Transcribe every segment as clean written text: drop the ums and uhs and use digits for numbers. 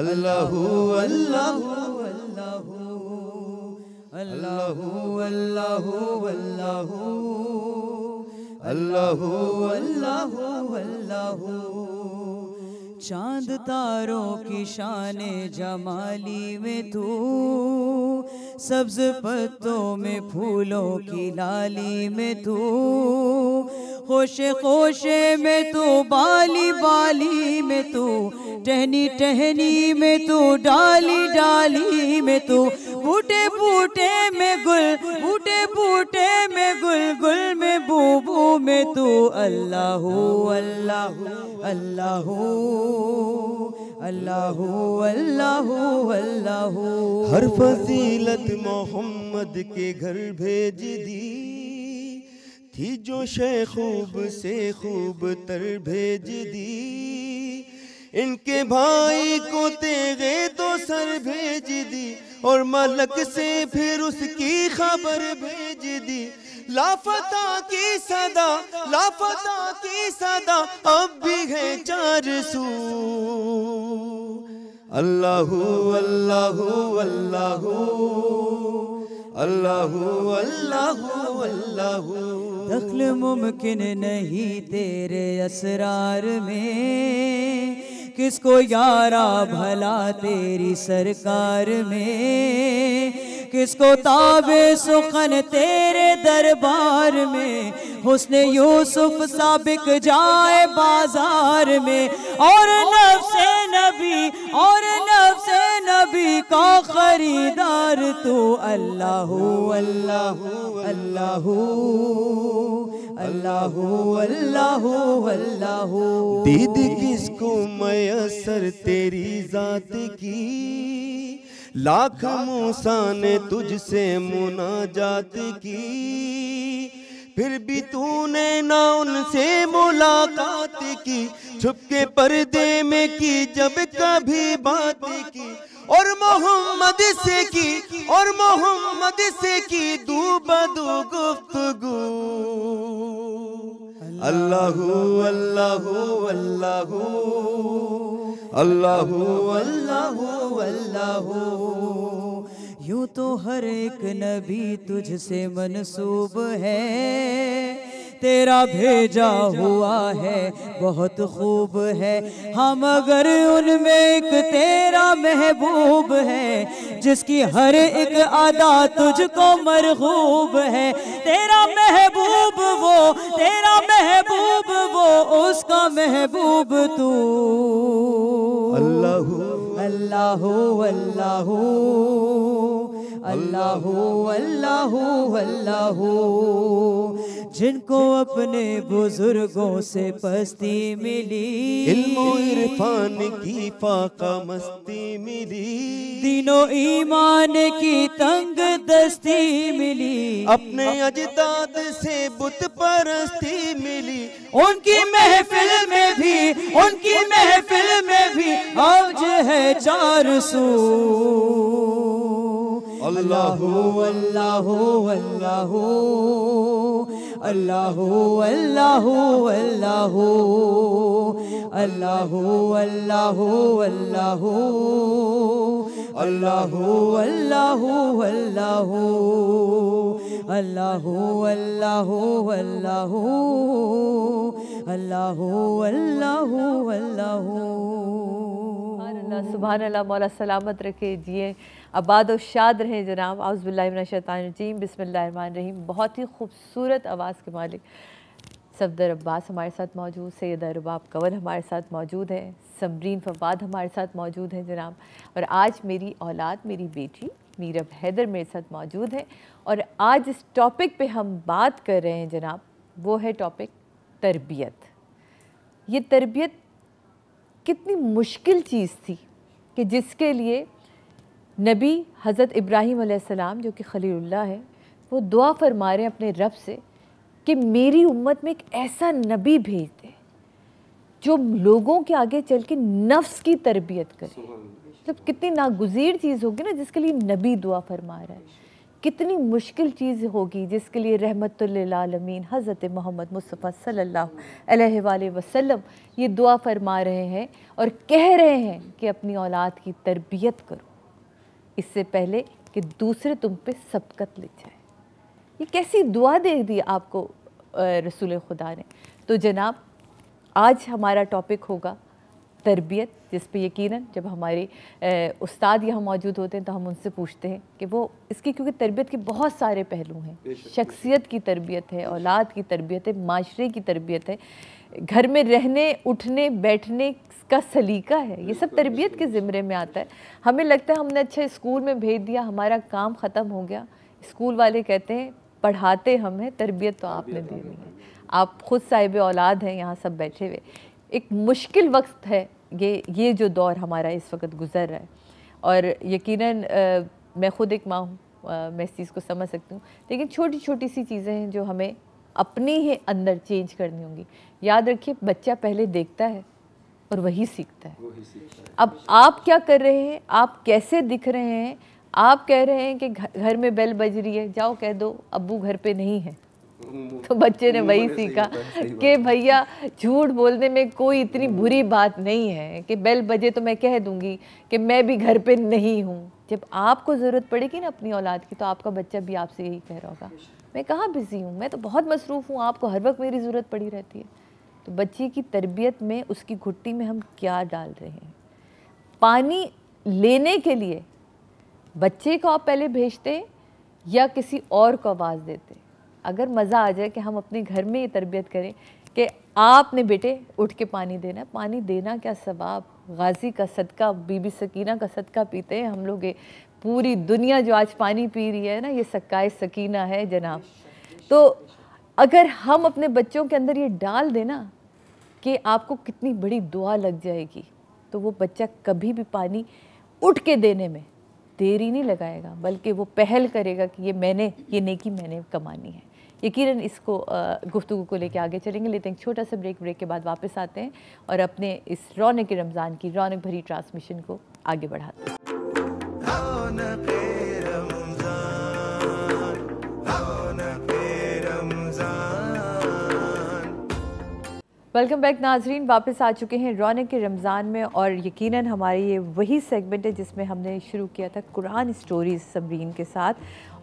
अल्लाहु अल्लाहु अल्लाहु अल्लाहु अल्लाहु अल्लाहु अल्लाहु अल्लाहु। चांद तारों की शाने जमाली में तू, सब्ज पत्तों में फूलों की लाली में तू, खोशे खोशे में तू, बाली बाली में तू, टहनी टहनी में तू, डाली डाली में तू, बूटे बूटे में गुल, बूटे बूटे में गुल, गुल में बूबू में तू। अल्लाहु अल्लाहु अल्लाहु अल्लाहु अल्लाहु अल्लाहु। हर फजीलत मोहम्मद के घर भेज दी थी, जो शे खूब से खूब तर भेज दी। इनके भाई को तेगे तो सर भेज दी, और मलक से फिर उसकी खबर भेज दी। लापता की सदा, लापता की सदा अब भी है चार सू। अल्लाहु अल्लाहु अल्लाहु अल्लाहु अल्लाहु अल्लाहु। दखल मुमकिन नहीं तेरे असरार में, किसको यारा भला तेरी सरकार में, किसको ताबे सुखन तेरे दरबार में। हुस्ने यूसुफ सा बिक जाए बाजार में, और नफ्से नबी, और नफ्से नबी का खरीदार तू। अल्लाहु अल्लाहु अल्लाहु अल्लाहु अल्लाहु अल्लाहु। दीद किसको मयसर तेरी जात की, लाख मूसा ने तुझसे मुनाजात की। फिर भी तूने ना उनसे मुलाकात की, छुपके पर्दे में की जब कभी बात की। और मोहम्मद से की, और मोहम्मद से की दू बदू गुफ्तगू। अल्लाहु अल्लाहु अल्लाहु अल्लाहु अल्लाहु अल्लाहु। यूं तो हर एक नबी तुझसे मनसूब है, तेरा भेजा हुआ है बहुत खूब है। हम अगर उनमें एक तेरा महबूब है, जिसकी हर एक अदा तुझको मरगूब है। तेरा महबूब वो, तेरा महबूब वो, उसका महबूब तू। अल्लाहु अल्लाहु अल्लाहु अल्लाहु अल्लाहु अल्लाहु। जिनको अपने बुजुर्गों से पस्ती मिली, इल्मो इरफान की फाका मस्ती मिली। दीनो ईमान की तंग दस्ती मिली, अपने अजदाद से बुत परस्ती मिली। उनकी महफिल में भी, उनकी महफिल में भी आज है चार सू। अल्लाहु अल्लाहु अल्लाहु अल्लाहु अल्लाहु अल्लाहु अल्लाहु अल्लाहु अल्लाहु अल्लाहु अल्लाहु अल्लाहु अल्लाहु अल्लाहु अल्लाहु अल्लाहु अल्लाहु अल्लाहु। सुभान अल्लाह। मौला सलामत रखे, जिए आबाद और शाद रहें जनाब। औज़ु बिल्लाहि मिनश शैतानिर रजीम, बिस्मिल्लाहिर रहमानिर रहीम। बहुत ही खूबसूरत आवाज़ के मालिक सफदर अब्बास हमारे साथ मौजूद, सैयद रुबाब कंवल हमारे साथ मौजूद है, समरीन फवाद हमारे साथ मौजूद हैं जनाब। और आज मेरी औलाद, मेरी बेटी मीरब हैदर मेरे साथ मौजूद है। और आज इस टॉपिक पे हम बात कर रहे हैं जनाब, वो है टॉपिक तरबियत। ये तरबियत कितनी मुश्किल चीज़ थी कि जिसके लिए नबी हज़रत इब्राहीम अलैहिस्सलाम, जो कि खलीलुल्लाह है, वो दुआ फरमा रहे हैं अपने रब से कि मेरी उम्मत में एक ऐसा नबी भेज दे जो लोगों के आगे चल के नफ्स की तरबियत करे। मतलब कितनी नागुज़ीर चीज़ होगी ना जिसके लिए नबी दुआ फरमा रहा है। कितनी मुश्किल चीज़ होगी जिसके लिए रहमतुल लिल आलमीन हज़रत मोहम्मद मुस्तफ़ा सल्लल्लाहु अलैहि वसल्लम ये दुआ फरमा रहे हैं और कह रहे हैं कि अपनी औलाद की तरबियत करो इससे पहले कि दूसरे तुम पे सबकत ले जाए। ये कैसी दुआ दे दी आपको रसूल खुदा ने। तो जनाब, आज हमारा टॉपिक होगा तरबियत, जिस पे यकीनन जब हमारे उस्ताद यहाँ मौजूद होते हैं तो हम उनसे पूछते हैं कि वो इसकी, क्योंकि तरबियत के बहुत सारे पहलू हैं। शख्सियत की तरबियत है, औलाद की तरबियत है, माशरे की तरबियत है, घर में रहने उठने बैठने का सलीका है, ये सब तरबियत के ज़िम्मे में आता है। हमें लगता है हमने अच्छा स्कूल में भेज दिया, हमारा काम ख़त्म हो गया। स्कूल वाले कहते हैं पढ़ाते हम हैं, तरबियत तो आपने देनी है। आप ख़ुद साहिब औलाद हैं, यहाँ सब बैठे हुए। एक मुश्किल वक्त है ये जो दौर हमारा इस वक्त गुज़र रहा है, और यकीनन मैं ख़ुद एक माँ हूँ, मैं इस चीज़ को समझ सकती हूँ। लेकिन छोटी छोटी सी चीज़ें हैं जो हमें अपने ही अंदर चेंज करनी होंगी। याद रखिए, बच्चा पहले देखता है और वही सीखता है। अब आप क्या कर रहे हैं, आप कैसे दिख रहे हैं। आप कह रहे हैं कि घर में बेल बज रही है, जाओ कह दो अब्बू घर पे नहीं है, तो बच्चे ने वही सीखा कि भैया झूठ बोलने में कोई इतनी बुरी बात नहीं है कि बेल बजे तो मैं कह दूंगी कि मैं भी घर पे नहीं हूँ। जब आपको ज़रूरत पड़ेगी ना अपनी औलाद की, तो आपका बच्चा भी आपसे यही कह रहा होगा, मैं कहाँ बिज़ी हूँ, मैं तो बहुत मसरूफ़ हूँ, आपको हर वक्त मेरी ज़रूरत पड़ी रहती है। तो बच्चे की तरबियत में, उसकी घुट्टी में हम क्या डाल रहे हैं। पानी लेने के लिए बच्चे को आप पहले भेजते या किसी और को आवाज़ देते। अगर मज़ा आ जाए कि हम अपने घर में ये तरबियत करें कि आपने बेटे उठ के पानी देना। पानी देना क्या सवाब, गाजी का सदका, बीबी सकीना का सदका पीते हैं हम लोग। पूरी दुनिया जो आज पानी पी रही है ना, ये सकाए सकीना है जनाब। तो अगर हम अपने बच्चों के अंदर ये डाल देना कि आपको कितनी बड़ी दुआ लग जाएगी, तो वो बच्चा कभी भी पानी उठ के देने में देरी नहीं लगाएगा, बल्कि वो पहल करेगा कि ये नेकी मैंने कमानी है। यकीनन इसको गुफ्तगू को लेके आगे चलेंगे, लेते हैं एक छोटा सा ब्रेक के बाद वापस आते हैं और अपने इस रौनक रमज़ान की रौनक भरी ट्रांसमिशन को आगे बढ़ाते हैं। वेलकम बैक नाजरीन, वापस आ चुके हैं रौनक के रमज़ान में, और यकीनन हमारी ये वही सेगमेंट है जिसमें हमने शुरू किया था कुरान स्टोरीज़ समरीन के साथ।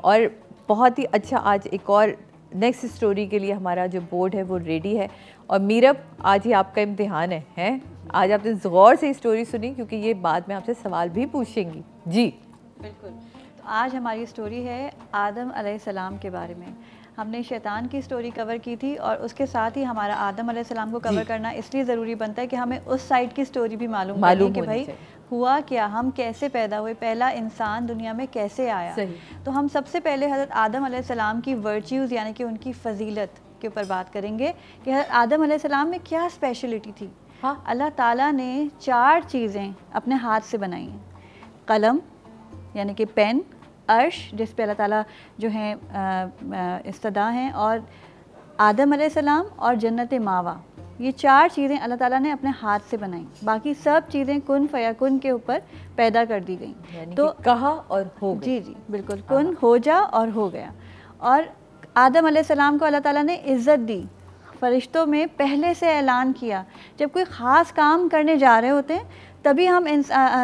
और बहुत ही अच्छा, आज एक और नेक्स्ट स्टोरी के लिए हमारा जो बोर्ड है वो रेडी है। और मीरब, आज ही आपका इम्तिहान है, हैं? आज आपने गौर से स्टोरी सुनी, क्योंकि ये बाद में आपसे सवाल भी पूछेंगी। जी बिल्कुल। तो आज हमारी स्टोरी है आदम अलैहिस्सलाम के बारे में। हमने शैतान की स्टोरी कवर की थी, और उसके साथ ही हमारा आदम अलैहिस्सलाम को कवर करना इसलिए ज़रूरी बनता है कि हमें उस साइड की स्टोरी भी मालूम करनी कि भाई हुआ क्या, हम कैसे पैदा हुए, पहला इंसान दुनिया में कैसे आया। तो हम सबसे पहले हज़रत आदम अलैहिस्सलाम की वर्च्यूज़ यानी कि उनकी फजीलत के ऊपर बात करेंगे कि हज़रत आदम अलैहिस्सलाम में क्या स्पेशलिटी थी। हाँ, अल्लाह ताला ने 4 चीज़ें अपने हाथ से बनाई हैं। कलम यानी कि पेन, अर्श जिस पे अल्लाह ताला जो हैं इस्तदा हैं, और आदम अलैहिस्सलाम और जन्नत मावा, ये 4 चीज़ें अल्लाह ताला ने अपने हाथ से बनाई। बाकी सब चीज़ें कुन फयाकुन के ऊपर पैदा कर दी गई। तो कहा और हो गया। जी बिल्कुल, कुन हो जा और हो गया। और आदम अलैहिस्सलाम को अल्लाह ताला ने इज़्ज़त दी। फरिश्तों में पहले से ऐलान किया, जब कोई ख़ास काम करने जा रहे होते हैं तभी हम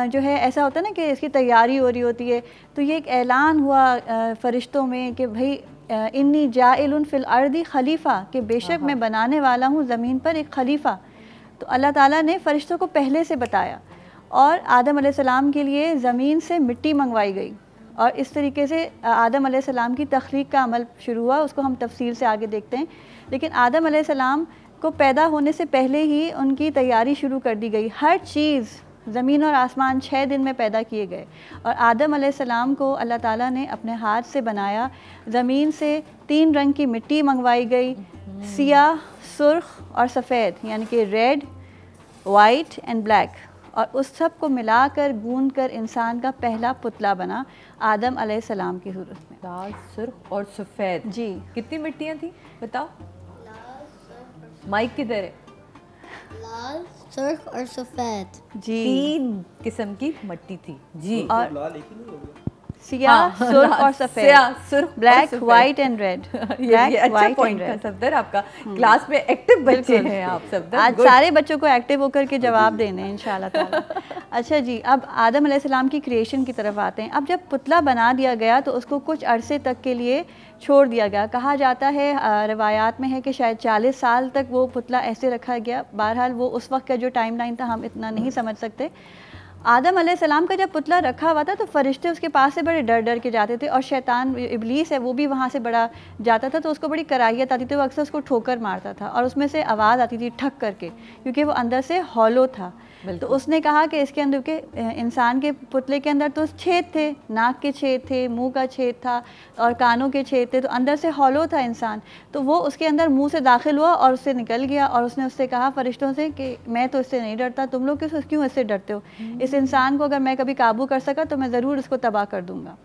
जो है ऐसा होता है ना कि इसकी तैयारी हो रही होती है। तो ये एक ऐलान हुआ फरिश्तों में कि भाई इन्नी जाइलुन फिल अर्दी खलीफा, कि बेशक मैं बनाने वाला हूँ ज़मीन पर एक खलीफा। तो अल्लाह ताला ने फरिश्तों को पहले से बताया, और आदम अलैहिस्सलाम के लिए ज़मीन से मिट्टी मंगवाई गई, और इस तरीके से आदम अलैहिस्सलाम की तख्लीक का अमल शुरू हुआ। उसको हम तफसील से आगे देखते हैं। लेकिन आदम अलैहिस्सलाम को पैदा होने से पहले ही उनकी तैयारी शुरू कर दी गई। हर चीज़, ज़मीन और आसमान 6 दिन में पैदा किए गए, और आदम अलैहिस्सलाम को अल्लाह ताला ने अपने हाथ से बनाया। ज़मीन से 3 रंग की मिट्टी मंगवाई गई, सियाह, सुर्ख और सफ़ेद, यानी कि रेड, वाइट एंड ब्लैक, और उस सब को मिलाकर गूंद कर इंसान का पहला पुतला बना आदम अलैहिस्सलाम की सूरत में। लाल, सुर्ख और सफ़ेद। जी। कितनी मिट्टियाँ थी बताओ? माइक किधर है? लाल, सुर्ख और सफ़ेद। जी, 3 किस्म की मिट्टी थी। जी। और सियाह, सुर्ख और सफ़ेद, ब्लैक, वाइट एंड रेड। ये अच्छा पॉइंट था सफदर आपका। क्लास में एक्टिव बच्चे हैं आप सफदर। आज सारे बच्चों को एक्टिव होकर के जवाब देने हैं इंशाल्लाह ताला। अच्छा जी, अब आदम अलैहिस्सलाम की क्रिएशन की तरफ आते हैं। अब जब पुतला बना दिया गया तो उसको कुछ अरसे तक के लिए छोड़ दिया गया। कहा जाता है, रिवायात में है कि शायद 40 साल तक वो पुतला ऐसे रखा गया। बहरहाल वो उस वक्त का जो टाइम लाइन था हम इतना नहीं समझ सकते। आदम अलैहिस्सलाम का जब पुतला रखा हुआ था तो फरिश्ते उसके पास से बड़े डर डर के जाते थे, और शैतान इब्लीस है वो भी वहाँ से बड़ा जाता था, तो उसको बड़ी कराहियत आती थी। वो अक्सर उसको ठोकर मारता था और उसमें से आवाज़ आती थी ठक करके, क्योंकि वो अंदर से हॉलो था। तो उसने कहा कि इसके अंदर के इंसान के पुतले के अंदर तो छेद थे, नाक के छेद थे, मुंह का छेद था और कानों के छेद थे, तो अंदर से हॉलो था इंसान। तो वो उसके अंदर मुंह से दाखिल हुआ और उससे निकल गया, और उसने उससे कहा फरिश्तों से कि मैं तो इससे नहीं डरता, तुम लोग क्यों इससे डरते हो? इस इंसान को अगर मैं कभी काबू कर सका तो मैं ज़रूर इसको तबाह कर दूँगा।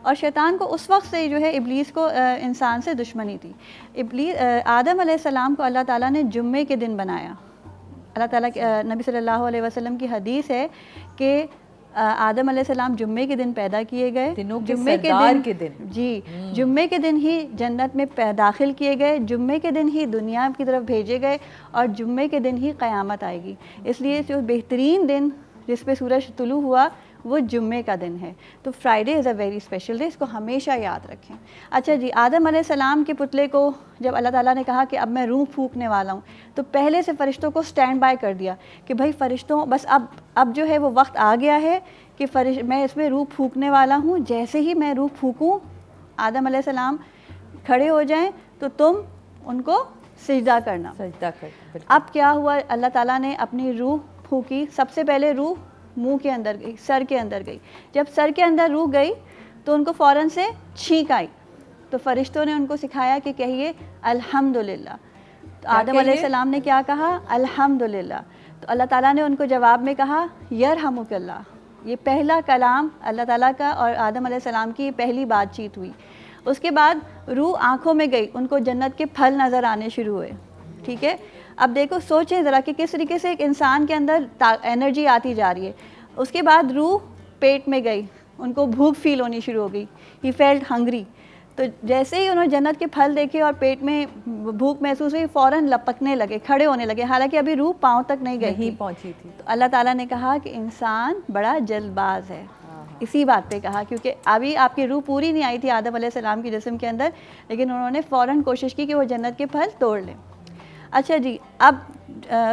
और शैतान को उस वक्त से जो है इब्लीस को इंसान से दुश्मनी थी। आदम अलैहिस्सलाम को अल्लाह ताला ने जुम्मे के दिन बनाया। अल्लाह ताला नबी सल्लल्लाहु अलैहि वसल्लम की हदीस है कि आदम अलैहिस्सलाम जुम्मे के दिन पैदा किए गए। जुम्मे के दिन जी, जुम्मे के दिन ही जन्नत में दाखिल किए गए, जुम्मे के दिन ही दुनिया की तरफ भेजे गए, और जुम्मे के दिन ही क़यामत आएगी। इसलिए जो बेहतरीन दिन जिस पे सूरज तुलू हुआ वो जुम्मे का दिन है। तो Friday is a very special day, इसको हमेशा याद रखें। अच्छा जी, आदम अलैहिस्सलाम के पुतले को जब अल्लाह ताला ने कहा कि अब मैं रूह फूकने वाला हूँ, तो पहले से फ़रिश्तों को स्टैंड बाय कर दिया कि भाई फ़रिश्तों बस अब जो है वो वक्त आ गया है कि मैं इसमें रूह फूकने वाला हूँ। जैसे ही मैं रूह फूकूँ, आदम अलैहिस्सलाम खड़े हो जाएँ तो तुम उनको सिजदा करना। अब क्या हुआ, अल्लाह ताला ने अपनी रूह फूकी। सबसे पहले रूह मुंह के अंदर गई, सर के अंदर गई। जब सर के अंदर रूह गई तो उनको फ़ौरन से छींक आई। तो फरिश्तों ने उनको सिखाया कि कहिए अल्हम्दुलिल्लाह। तो आदम अलैहिस्सलाम ने क्या कहा? अल्हम्दुलिल्लाह। तो अल्लाह ताला ने उनको जवाब में कहा यरहमुकल्लाह। ये पहला कलाम अल्लाह ताला का और आदम अलैहिस्सलाम की पहली बातचीत हुई। उसके बाद रूह आँखों में गई, उनको जन्नत के फल नज़र आने शुरू हुए। ठीक है, अब देखो सोचें ज़रा कि किस तरीके से एक इंसान के अंदर एनर्जी आती जा रही है। उसके बाद रूह पेट में गई, उनको भूख फील होनी शुरू हो गई। He felt hungry. तो जैसे ही उन्होंने जन्नत के फल देखे और पेट में भूख महसूस हुई, फ़ौरन लपकने लगे, खड़े होने लगे, हालांकि अभी रूह पाँव तक नहीं पहुंची थी। तो अल्लाह ताला ने कहा कि इंसान बड़ा जल्दबाज है। इसी बात पे कहा, क्योंकि अभी आपकी रूह पूरी नहीं आई थी आदम अलैहिस्सलाम के जिस्म के अंदर, लेकिन उन्होंने फ़ौरन कोशिश की कि वो जन्नत के फल तोड़ लें। अच्छा जी, अब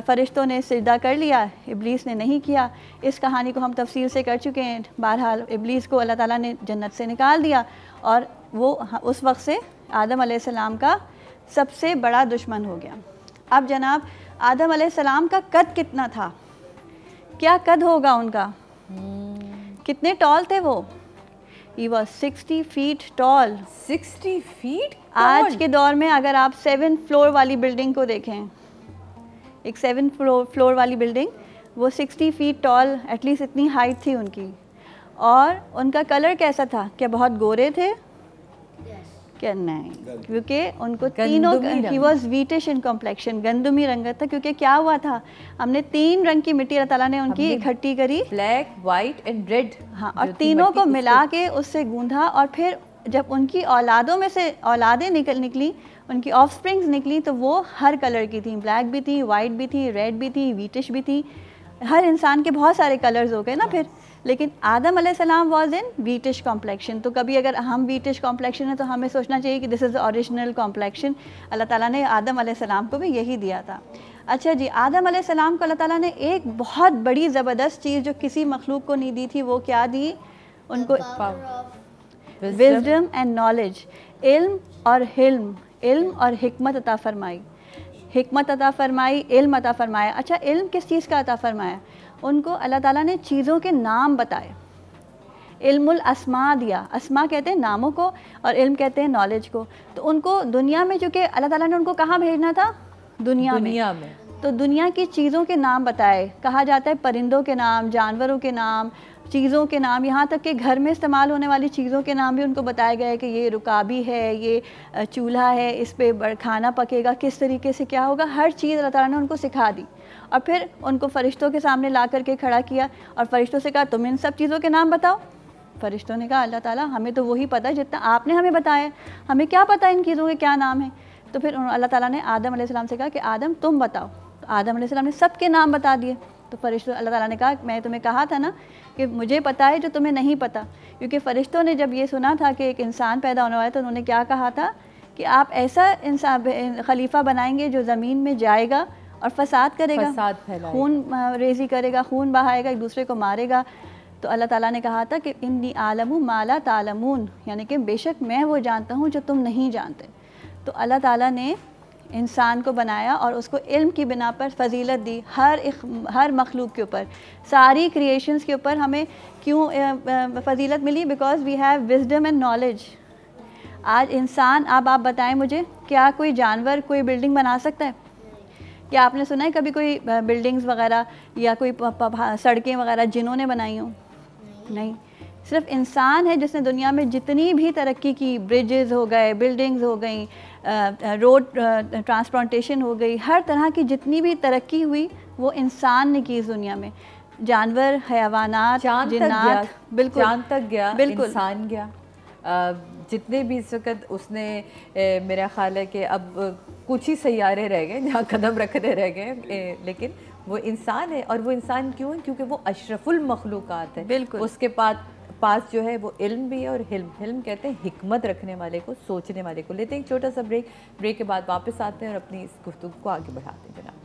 फ़रिश्तों ने सिजदा कर लिया, इब्लीस ने नहीं किया। इस कहानी को हम तफसील से कर चुके हैं। बहरहाल इब्लीस को अल्लाह ताला ने जन्नत से निकाल दिया, और वो उस वक्त से आदम अलैहिस्सलाम का सबसे बड़ा दुश्मन हो गया। अब जनाब, आदम अलैहिस्सलाम का कद कितना था? क्या कद होगा उनका? कितने टॉल थे वो? He was 60 feet tall. 60 feet? आज के दौर में अगर आप 7 फ्लोर वाली बिल्डिंग को देखें, एक 7 फ्लोर वाली बिल्डिंग, वो 60 फीट टॉल, एटलीस्ट इतनी हाइट थी उनकी। और उनका कलर कैसा था? क्या बहुत गोरे थे? क्या नहीं, क्योंकि उनको तीनों, ही वॉज वीटिश इन कॉम्प्लेक्शन, गंदमी रंगत था। क्योंकि क्या हुआ था, हमने 3 रंग की मिट्टी अल्लाह ताला ने उनकी इकट्ठी करी, ब्लैक, वाइट एंड रेड। हाँ, और तीनों को मिला के उससे गूंधा, और फिर जब उनकी औलादों में से औलादें निकली, उनकी ऑफस्प्रिंग्स निकली, तो वो हर कलर की थी। ब्लैक भी थी, वाइट भी थी, रेड भी थी, वीटिश भी थी। हर इंसान के बहुत सारे कलर्स हो गए ना फिर। लेकिन आदम अलैहिस्सलाम वाज इन वीटिश कॉम्प्लेक्शन। तो कभी अगर हम वीटिश कॉम्प्लेक्शन है तो हमें सोचना चाहिए कि this is the original complexion. अल्लाह ताला ने आदम अलैहिस्सलाम को भी यही दिया था। अच्छा जी, आदम अलैहिस्सलाम को अल्लाह ताला ने एक बहुत बड़ी ज़बरदस्त चीज़ जो किसी मखलूक को नहीं दी थी, वो क्या दी उनको? विज़डम एंड नॉलेज, इल्म और हिल्म, इल्म और हिकमत अता फरमाई। हिकमत अता फरमाई, इल्म अता फरमाया। अच्छा, इल्म किस चीज़ का अता फरमाया? उनको अल्लाह ताला ने चीज़ों के नाम बताए, इल्मुल अस्मा दिया। अस्मा कहते हैं नामों को, और इल्म कहते हैं नॉलेज को। तो उनको दुनिया में, चूँकि अल्लाह ताला ने उनको कहाँ भेजना था? दुनिया में। तो दुनिया की चीज़ों के नाम बताए। कहा जाता है परिंदों के नाम, जानवरों के नाम, चीज़ों के नाम, यहाँ तक कि घर में इस्तेमाल होने वाली चीज़ों के नाम भी उनको बताया गया है कि ये रुकाबी है, ये चूल्हा है, इस पे खाना पकेगा, किस तरीके से क्या होगा, हर चीज़ अल्लाह ताला ने उनको सिखा दी। और फिर उनको फ़रिश्तों के सामने ला करके खड़ा किया और फ़रिश्तों से कहा तुम इन सब चीज़ों के नाम बताओ। फरिश्तों ने कहा अल्लाह ताला हमें तो वही पता है जितना आपने हमें बताया, हमें क्या पता इन चीज़ों के क्या नाम है। तो फिर अल्लाह ताला ने आदम अलैहिस्सलाम से कहा कि आदम तुम बताओ। तो आदम अलैहिस्सलाम ने सबके नाम बता दिए। तो फरिश्तों अल्लाह ताला ने कहा मैं तुम्हें कहा था ना कि मुझे पता है जो तुम्हें नहीं पता, क्योंकि फ़रिश्तों ने जब ये सुना था कि एक इंसान पैदा होने वाला है तो उन्होंने क्या कहा था कि आप ऐसा इंसान खलीफा बनाएंगे जो ज़मीन में जाएगा और फसाद करेगा, खून रेज़ी करेगा, खून बहाएगा, एक दूसरे को मारेगा। तो अल्लाह ताला ने कहा था कि इन्नी आलमु माला तालमून, यानी कि बेशक मैं वो जानता हूँ जो तुम नहीं जानते। तो अल्लाह ताला ने इंसान को बनाया और उसको इल्म की बिना पर फजीलत दी हर मखलूक के ऊपर, सारी क्रिएशंस के ऊपर हमें क्यों फजीलत मिली? Because we have wisdom and knowledge. आज इंसान, अब आप बताएं मुझे, क्या कोई जानवर कोई बिल्डिंग बना सकता है? क्या आपने सुना है कभी कोई बिल्डिंग्स वगैरह या कोई सड़कें वगैरह जिन्होंने बनाई हों? नहीं, सिर्फ इंसान है जिसने दुनिया में जितनी भी तरक्की की, ब्रिजेज़ हो गए, बिल्डिंग्स हो गई, रोड ट्रांसपोर्टेशन हो गई, हर तरह की जितनी भी तरक्की हुई वो इंसान ने की इस दुनिया में। जानवर, हैवानात, जिन्नात, बिल्कुल चांद तक गया, बिल्कुल इंसान गया। जितने भी इस वक्त उसने मेरा ख्याल है कि अब कुछ ही सैयारे रह गए जहाँ कदम रखने रह गए, लेकिन वो इंसान है। और वो इंसान क्यों है? क्योंकि वो अशरफुल मखलूक़ात है। बिल्कुल उसके पास जो है वो इल्म भी है, और हिल्म कहते हैं हिकमत रखने वाले को, सोचने वाले को। लेते हैं एक छोटा सा ब्रेक के बाद वापस आते हैं और अपनी इस गुफ्तगू को आगे बढ़ाते हैं। जनाब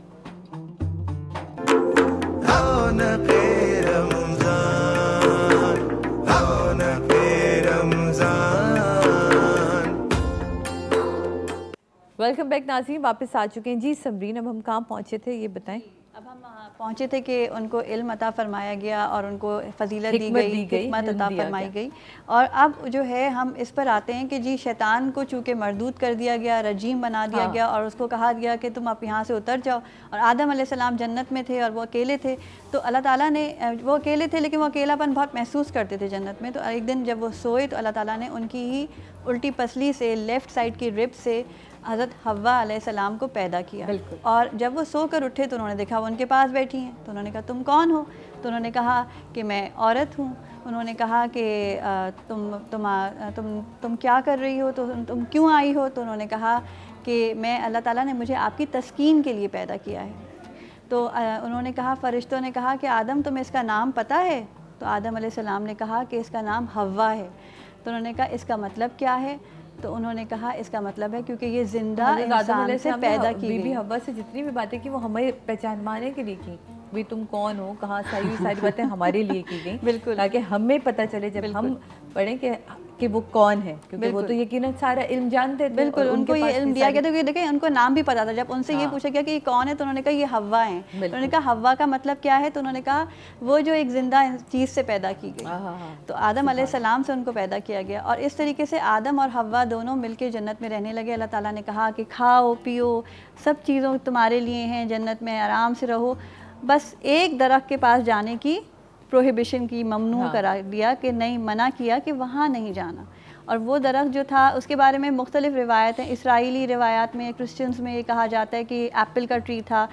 वेलकम बैक नाज़रीन, वापस आ चुके हैं। जी समरीन, अब हम कहाँ पहुँचे थे ये बताएं। अब हम पहुँचे थे कि उनको इल्म अता फरमाया गया और उनको फजीलत दी गई, हिकमत अता फरमाई गई। और अब जो है हम इस पर आते हैं कि जी शैतान को चूँकि मरदूद कर दिया गया, रजीम बना दिया गया और उसको कहा गया कि तुम आप यहाँ से उतर जाओ। और आदम अलैहिस्सलाम जन्नत में थे और वो अकेले थे, तो अल्लाह ताला ने, वो अकेले थे लेकिन वो अकेलापन बहुत महसूस करते थे जन्नत में। तो एक दिन जब वो सोए तो अल्लाह ताला ने उनकी ही उल्टी पसली से, लेफ़्ट साइड की रिब से हज़रत हव्वा अलैहिस्सलाम को पैदा किया। और जब वो सोकर उठे तो उन्होंने देखा वो उनके पास बैठी हैं। तो उन्होंने कहा तुम कौन हो? तो उन्होंने कहा कि मैं औरत हूँ। उन्होंने कहा कि तुम क्या कर रही हो? तो तुम क्यों आई हो? तो उन्होंने कहा कि मैं, अल्लाह ताला ने मुझे आपकी तस्कीन के लिए पैदा किया है। तो उन्होंने कहा, फ़रिश्तों ने कहा कि आदम तुम्हें इसका नाम पता है? तो आदम अलैहिस्सलाम ने कहा कि इसका नाम हव्वा है। तो उन्होंने कहा इसका मतलब क्या है? तो उन्होंने कहा इसका मतलब है क्योंकि ये जिंदा इंसान से पैदा की गई। बीबी हव्वा से जितनी भी बातें की वो हमें पहचानवाने के लिए की, भाई तुम कौन हो, कहाँ से आई, सारी बातें हमारे लिए की गई। बिल्कुल, ताकि हमें पता चले जब हम पढ़ें कि वो कौन है, क्योंकि वो तो यकीनन सारा इल्म जानते थे। बिल्कुल, उनको ये इल्म दिया गया था कि देखें उनको नाम भी पता था। जब उनसे ये पूछा गया कि ये कौन है तो उन्होंने कहा ये हव्वा हैं। तो उन्होंने कहा हव्वा का मतलब क्या है? तो उन्होंने कहा वो जो एक जिंदा चीज़ से पैदा की गई। तो आदम अलैहिस्सलाम से उनको पैदा किया गया और इस तरीके से आदम और हव्वा दोनों मिलकर जन्नत में रहने लगे। अल्लाह ताला ने कहा कि खाओ पियो, सब चीज़ों तुम्हारे लिए हैं, जन्नत में आराम से रहो। बस एक दरख्त के पास जाने की प्रोहिबिशन की, ममनू करा दिया कि नहीं, मना किया कि वहाँ नहीं जाना। और वो दरख्त जो था उसके बारे में मुख्तलिफ रिवायत हैं। इसराइली रिवायात में, क्रिश्चियंस में ये कहा जाता है कि एप्पल का ट्री था।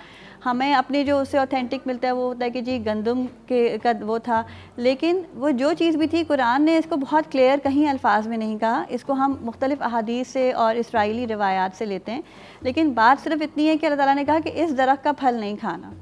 हमें अपनी जो उससे ऑथेंटिक मिलता है वो होता है कि जी गंदम का वो था। लेकिन वो जो चीज़ भी थी, कुरान ने इसको बहुत क्लियर कहीं अल्फाज में नहीं कहा। इसको हम मुख्तलिफ अहादीस से और इसराइली रिवायात से लेते हैं। लेकिन बात सिर्फ इतनी है कि अल्लाह ताला ने कहा कि इस दरख्त का फल नहीं खाना।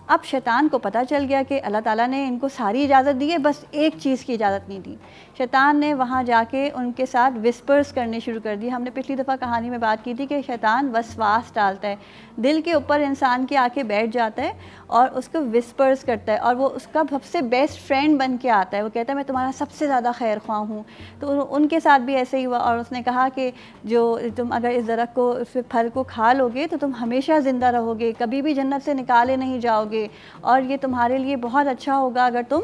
अब शैतान को पता चल गया कि अल्लाह ताला ने इनको सारी इजाज़त दी है, बस एक चीज़ की इजाज़त नहीं दी। शैतान ने वहाँ जाके उनके साथ विस्पर्स करने शुरू कर दिए। हमने पिछली दफ़ा कहानी में बात की थी कि शैतान वसवास डालता है, दिल के ऊपर इंसान के आके बैठ जाता है और उसको विस्पर्स करता है और वो उसका सबसे बेस्ट फ्रेंड बन के आता है। वो कहता है मैं तुम्हारा सबसे ज़्यादा खैर ख्वाह हूँ। तो उनके साथ भी ऐसे ही हुआ और उसने कहा कि जो तुम अगर इस दरख्त को, उस फल को खा लोगे तो तुम हमेशा ज़िंदा रहोगे, कभी भी जन्नत से निकाले नहीं जाओगे और ये तुम्हारे लिए बहुत अच्छा होगा अगर तुम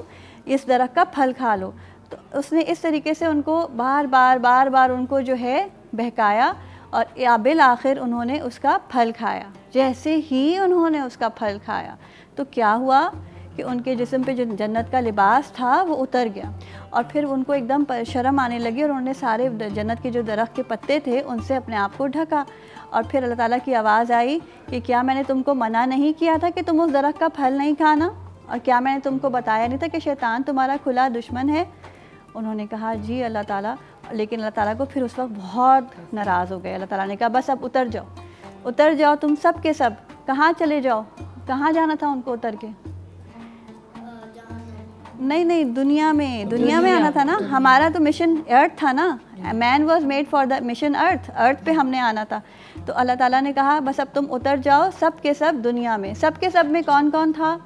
इस दरख्त का फल खा लो। तो उसने इस तरीके से उनको बार बार उनको जो है बहकाया और बिल आखिर उन्होंने उसका फल खाया। जैसे ही उन्होंने उसका फल खाया तो क्या हुआ कि उनके जिस्म पे जो जन्नत का लिबास था वो उतर गया और फिर उनको एकदम शर्म आने लगी और उन्होंने सारे जन्नत के जो दरख्त के पत्ते थे उनसे अपने आप को ढका। और फिर अल्लाह ताला की आवाज़ आई कि क्या मैंने तुमको मना नहीं किया था कि तुम उस दरख्त का फल नहीं खाना? और क्या मैंने तुमको बताया नहीं था कि शैतान तुम्हारा खुला दुश्मन है? उन्होंने कहा जी अल्लाह ताला, लेकिन अल्लाह ताला को फिर उस वक्त बहुत नाराज़ हो गए। अल्लाह ताला ने कहा बस अब उतर जाओ तुम सब के सब। कहाँ चले जाओ? कहाँ जाना था उनको उतर के? नहीं, दुनिया में आना था ना। हमारा तो मिशन अर्थ था ना, man was made for the mission Earth पे हमने आना था। तो अल्लाह ताला ने कहा बस अब तुम उतर जाओ सब के सब दुनिया में। सब के सब में कौन कौन था?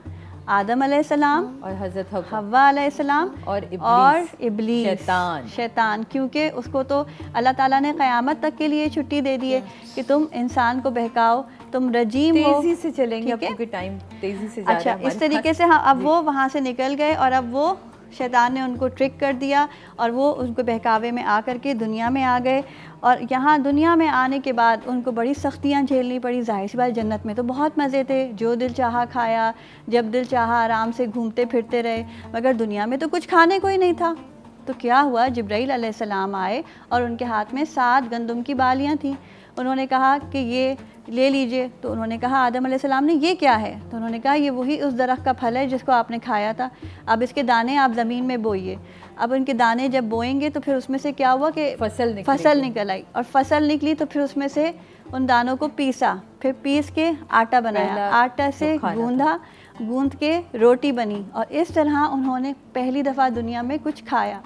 आदम अलैहिस्सलाम और हज़रत हव्वा अलैहिस्सलाम और इब्लीस शैतान, क्योंकि उसको तो अल्लाह ताला ने क़यामत तक के लिए छुट्टी दे दी है कि तुम इंसान को बहकाओ, तुम रजीम हो। तेज़ी से चलेंगे, अब क्योंकि टाइम तेज़ी से जा रहा है। अच्छा, इस तरीके से हाँ, अब वो वहाँ से निकल गए और अब वो शैतान ने उनको ट्रिक कर दिया और वो उनको बहकावे में आकर के दुनिया में आ गए। और यहाँ दुनिया में आने के बाद उनको बड़ी सख्तियाँ झेलनी पड़ी। ज़ाहिर सी बात, जन्नत में तो बहुत मज़े थे, जो दिल चाहा खाया, जब दिल चाहा आराम से घूमते फिरते रहे, मगर दुनिया में तो कुछ खाने को ही नहीं था। तो क्या हुआ, जिब्राईल अलैहिस्सलाम आए और उनके हाथ में 7 गंदम की बालियाँ थीं। उन्होंने कहा कि ये ले लीजिए। तो उन्होंने कहा आदम अलैहिस्सलाम ने ये क्या है? तो उन्होंने कहा ये वही उस दरख्त का फल है जिसको आपने खाया था, अब इसके दाने आप ज़मीन में बोइए। अब उनके दाने जब बोएंगे तो फिर उसमें से क्या हुआ कि फसल निकल आई, और फसल निकली तो फिर उसमें से उन दानों को पीसा, फिर पीस के आटा बनाया, आटा से गूंद के रोटी बनी, और इस तरह उन्होंने पहली दफ़ा दुनिया में कुछ खाया।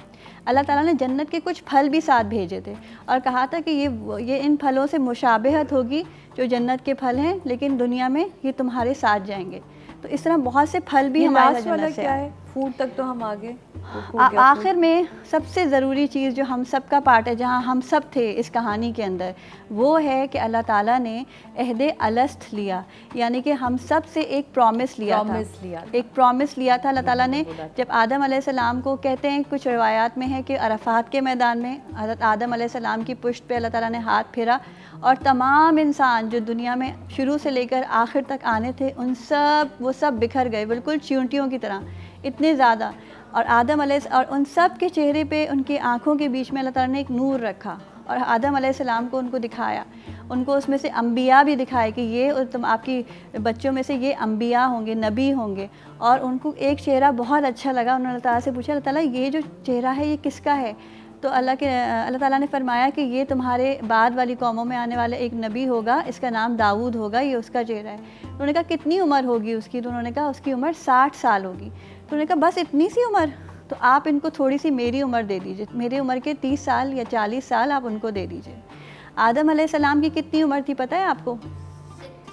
अल्लाह ताला ने जन्नत के कुछ फल भी साथ भेजे थे और कहा था कि ये इन फलों से मुशाबहत होगी जो जन्नत के फल हैं, लेकिन दुनिया में ये तुम्हारे साथ जाएंगे। तो इस तरह बहुत से फल भी हमारे जन्नत से आए। फूड तक तो हम आगे। आखिर में सबसे ज़रूरी चीज़ जो हम सब का पार्ट है, जहाँ हम सब थे इस कहानी के अंदर, वो है कि अल्लाह ताला ने अहदे अलस्त लिया, यानी कि हम सब से एक प्रॉमिस लिया था। अल्लाह ताला ने जब आदम अलैहिस्सलाम को, कहते हैं कुछ रिवायात में है कि अरफात के मैदान में हज़रत आदम अलैहिस्सलाम की पुश्त पे अल्लाह ताला ने हाथ फेरा और तमाम इंसान जो दुनिया में शुरू से लेकर आखिर तक आने थे वो सब बिखर गए, बिल्कुल चींटियों की तरह, इतने ज़्यादा। और आदम और उन सब के चेहरे पे, उनकी आँखों के बीच में अल्लाह ताला ने एक नूर रखा और आदम अलैहिस्सलाम को उनको दिखाया, उनको उसमें से अम्बिया भी दिखाए कि ये तुम आपकी बच्चों में से ये अम्बिया होंगे, नबी होंगे। और उनको एक चेहरा बहुत अच्छा लगा। उन्होंने अल्लाह ताला से पूछा, अल्लाह ताला ये जो चेहरा है ये किसका है? तो अल्लाह ताला ने फरमाया कि ये तुम्हारे बाद वाली कौमों में आने वाला एक नबी होगा, इसका नाम दाऊद होगा, ये उसका चेहरा है। उन्होंने कहा कितनी उम्र होगी उसकी? तो उन्होंने कहा उसकी उम्र 60 साल होगी। तो उन्होंने कहा बस इतनी सी उम्र? तो आप इनको थोड़ी सी मेरी उम्र दे दीजिए, मेरी उम्र के 30 साल या 40 साल आप उनको दे दीजिए। आदम अलैहिस्सलाम की कितनी उम्र थी पता है आपको?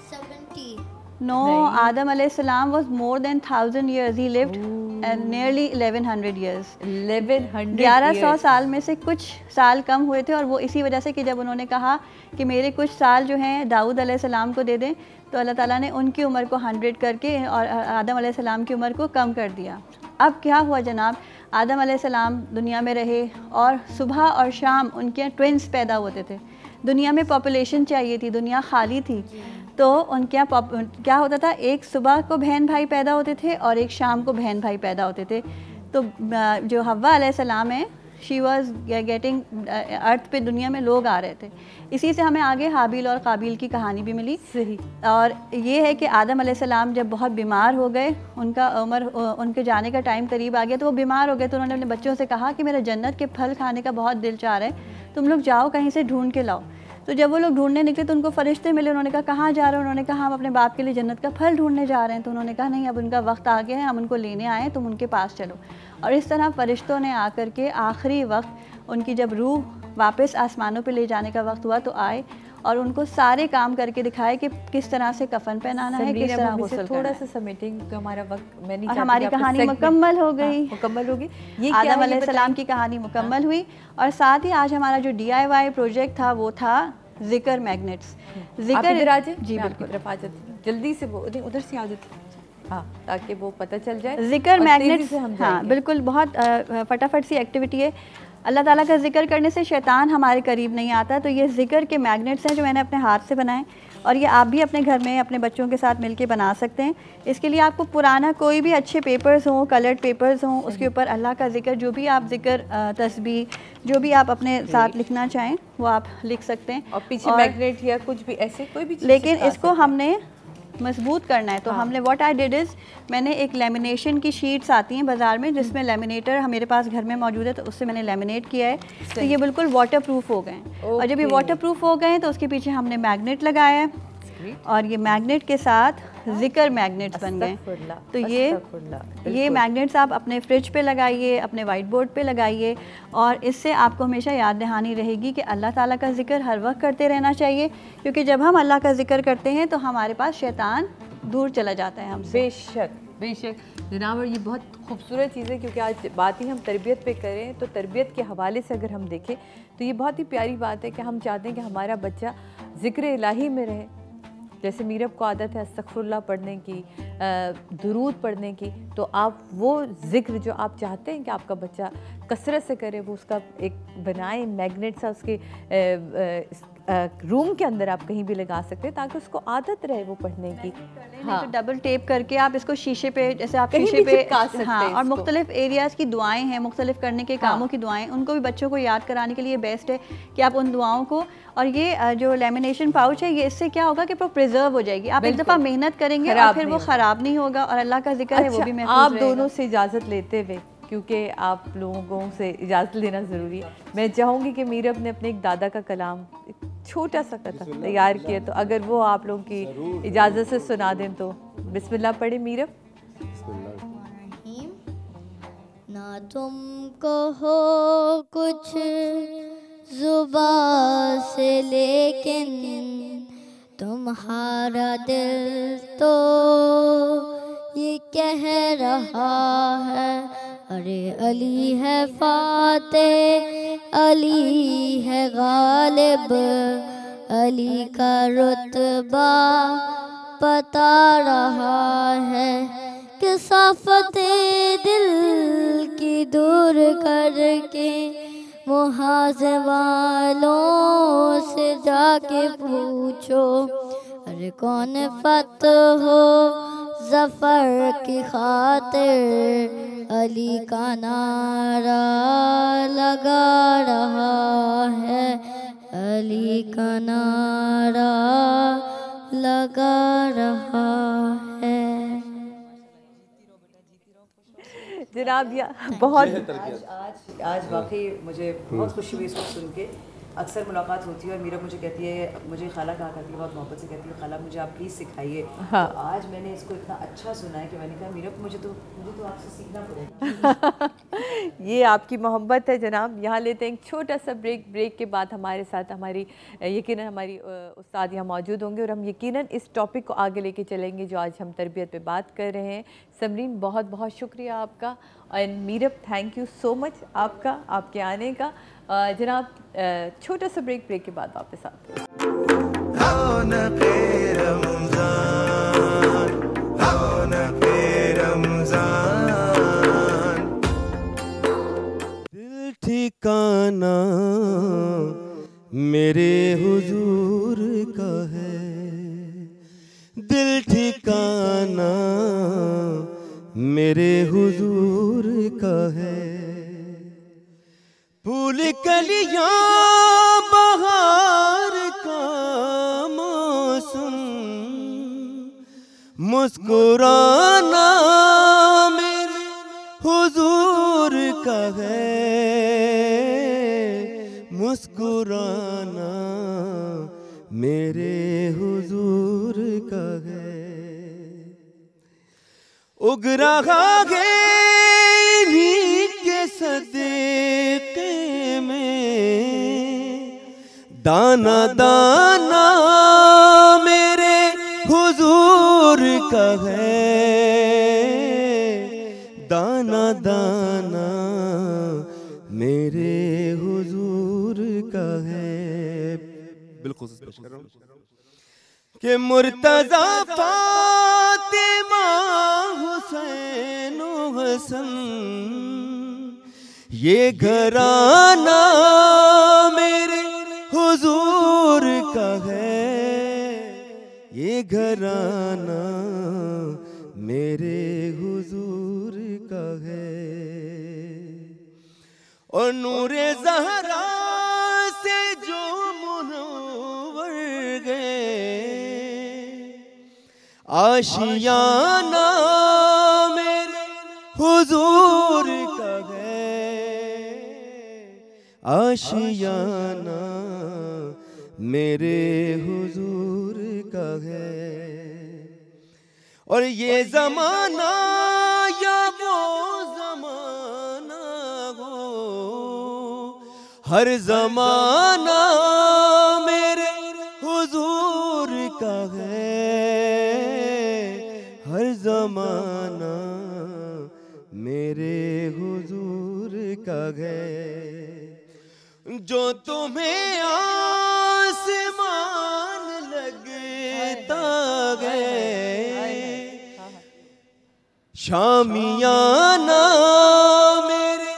70. नो, आदम अलैहिस्सलाम was more than 1000 years. He lived nearly 1100 years. 1100 साल में से कुछ साल कम हुए थे, और वो इसी वजह से कि जब उन्होंने कहा कि मेरे कुछ साल जो हैं दाऊद अलैहिस्सलाम को दे दें, तो अल्लाह ताला ने उनकी उम्र को 100 करके और आदम अलैहिस्सलाम की उम्र को कम कर दिया। अब क्या हुआ जनाब, आदम अलैहिस्सलाम दुनिया में रहे और सुबह और शाम उनके यहाँ ट्विंस पैदा होते थे। दुनिया में पॉपुलेशन चाहिए थी, दुनिया खाली थी, तो उनके यहाँ क्या होता था, एक सुबह को बहन भाई पैदा होते थे और एक शाम को बहन भाई पैदा होते थे। तो जो हव्वा अलैहिस्सलाम है, शी वॉज गेटिंग अर्थ पे दुनिया में लोग आ रहे थे। इसी से हमें आगे हाबिल और काबिल की कहानी भी मिली। सही। और ये है कि आदम अलैहिस्सलाम जब बहुत बीमार हो गए, उनके जाने का टाइम करीब आ गया, तो वो बीमार हो गए। तो उन्होंने अपने बच्चों से कहा कि मेरा जन्नत के फल खाने का बहुत दिल चाह रहा है, तुम लोग जाओ कहीं से ढूंढ के लाओ। तो जब वो लोग ढूंढने निकले तो उनको फरिश्ते मिले। उन्होंने कहा कहाँ जा रहे हो? उन्होंने कहा हम अपने बाप के लिए जन्नत का फल ढूंढने जा रहे हैं। तो उन्होंने कहा नहीं, अब उनका वक्त आ गया है, हम उनको लेने आए, तुम उनके पास चलो। और इस तरह फरिश्तों ने आकर के आखिरी वक्त उनकी जब रूह वापस आसमानों पे ले जाने का वक्त हुआ तो आए और उनको सारे काम करके दिखाए कि किस तरह से कफन पहनाना है, किस तरह गुस्ल थोड़ा सा समेटिंग हमारा वक्त, मैं नहीं चाहती, हमारी कहानी मुकम्मल हो गई। मुकम्मल होगी। ये आदम अलैहिस्सलाम की कहानी मुकम्मल हुई। और साथ ही आज हमारा जो DIY प्रोजेक्ट था वो था जिक्र मैग्नेट्स। जिक्र जी बिल्कुल, तरफ आ जाती जल्दी से, वो उधर से आ जाती, हाँ, ताकि वो पता चल जाए। जिक्र मैग्नेट्स, हाँ बिल्कुल, बहुत फटाफट सी एक्टिविटी है। अल्लाह ताला का जिक्र करने से शैतान हमारे करीब नहीं आता। तो ये जिक्र के मैग्नेट्स हैं जो मैंने अपने हाथ से बनाए, और ये आप भी अपने घर में अपने बच्चों के साथ मिलके बना सकते हैं। इसके लिए आपको पुराना कोई भी अच्छे पेपर्स हों, कलर्ड पेपर्स हों, उसके ऊपर अल्लाह का जिक्र, जो भी आप जिक्र, तस्बीह, जो भी आप अपने साथ लिखना चाहें वो आप लिख सकते हैं। और पीछे मैग्नेट या कुछ भी ऐसे कोई भी चीज़, लेकिन इसको हमने मजबूत करना है तो हमने व्हाट आई डिड इज़ मैंने एक लेमिनेशन की शीट्स आती हैं बाज़ार में जिसमें लेमिनेटर मेरे पास घर में मौजूद है तो उससे मैंने लेमिनेट किया है तो ये बिल्कुल वाटर प्रूफ हो गए हैं और जब ये वाटर प्रूफ हो गए हैं तो उसके पीछे हमने मैग्नेट लगाया है और ये मैग्नेट के साथ जिक्र मैग्नेट्स बन गए। तो ये मैग्नेट्स आप अपने फ्रिज पे लगाइए, अपने वाइट बोर्ड पे लगाइए और इससे आपको हमेशा याद दहानी रहेगी कि अल्लाह ताला का जिक्र हर वक्त करते रहना चाहिए क्योंकि जब हम अल्लाह का जिक्र करते हैं तो हमारे पास शैतान दूर चला जाता है हमसे। बेशक बेशक जनाब, और ये बहुत खूबसूरत चीज़ है क्योंकि आज बात ही हम तरबियत पे करें तो तरबियत के हवाले से अगर हम देखें तो ये बहुत ही प्यारी बात है कि हम चाहते हैं कि हमारा बच्चा ज़िक्र इलाही में रहे। जैसे मीरब को आदत है अस्तगफुरुल्लाह पढ़ने की, दुरूद पढ़ने की, तो आप वो ज़िक्र जो आप चाहते हैं कि आपका बच्चा कसरत से करे वो उसका एक बनाए मैग्नेट सा उसके रूम के अंदर आप कहीं भी लगा सकते हैं ताकि उसको आदत रहे वो पढ़ने की। हाँ, तो डबल टेप करके आप इसको शीशे पे जैसे आप शीशे पे हाँ, और मुख्तलिफ एरियाज़ की दुआएं हैं, मुख्तलिफ करने के कामों की दुआएं, उनको भी बच्चों को याद कराने के लिए बेस्ट है कि आप उन दुआओं को, और ये जो लेमिनेशन पाउच है ये इससे क्या होगा कि वो प्रिजर्व हो जाएगी। आप एक दफ़ा मेहनत करेंगे और फिर वो ख़राब नहीं होगा और अल्लाह का जिक्र है वो भी महफूज आप रहेगा। दोनों से इजाज़त लेते हुए, क्योंकि आप लोगों से इजाज़त लेना ज़रूरी है, मैं चाहूँगी कि मीरब ने अपने एक दादा का कलाम छोटा सा कथा तैयार किया तो अगर वो आप लोगों की इजाज़त से सुना दें तो बिस्मिल्लाह पढ़े मीरब। ना तुमको हो कुछ जुबान से लेकिन तुम्हारा दिल तो ये कह रहा है अरे अली है फातेह, अली है गालिब, अली का रुतबा बता रहा है कि साफते दिल की दूर करके मुहाज़े वालों से जाके पूछो अरे कौन फतह हो ज़फ़र की खातिर अली का नारा लगा रहा है, अली का नारा लगा रहा है। जनाब या बहुत आज वाकई मुझे बहुत खुशी हुई इसको सुन के। अक्सर मुलाकात होती है और मीरा मुझे कहती है, मुझे खाला कहा करती है बहुत मोहब्बत से कहती है खाला मुझे आप प्लीज़ सिखाइए। हाँ। तो आज मैंने इसको इतना अच्छा सुना है कि मैंने कहा मीरा मुझे तो आपसे सीखना पड़ेगा। ये आपकी मोहब्बत है जनाब। यहाँ लेते हैं एक छोटा सा ब्रेक के बाद हमारे साथ हमारी यकीनन हमारी उस्ताद यहाँ मौजूद होंगे और हम यकीनन इस टॉपिक को आगे लेके चलेंगे जो आज हम तरबियत पे बात कर रहे हैं। समरीन बहुत बहुत शुक्रिया आपका और Meerab thank you so much आपका, आपके आने का। जनाब छोटा सा ब्रेक के बाद वापस आते हैं। दिल ठिकाना मेरे हुजूर का है, दिल ठिकाना मेरे हुजूर का है। फूल कलियां बहार का मौसम, मुस्कुराना मेरे हुजूर का है, मुस्कुराना मेरे हुजूर का है। उग रहा है इन्हीं के सदक़े में दाना दाना मेरे हुजूर का है, दाना दाना मेरे हुजूर का है। बिल्कुल कि मुर्तज़ा फातिमा हुसैन हसन ये घराना मेरे हुजूर का है, ये घराना मेरे हुजूर का है। और नूरे ज़हरा से जो मुनव्वर गए आशियाना मेरे हुजूर का है, आशियाना मेरे हुजूर का है। और ये ज़माना या वो ज़माना हो, हर ज़माना मेरे हुजूर का है, हर ज़माना मेरे हुजूर का है। जो तुम्हें आसमान लगता है, शामियाना मेरे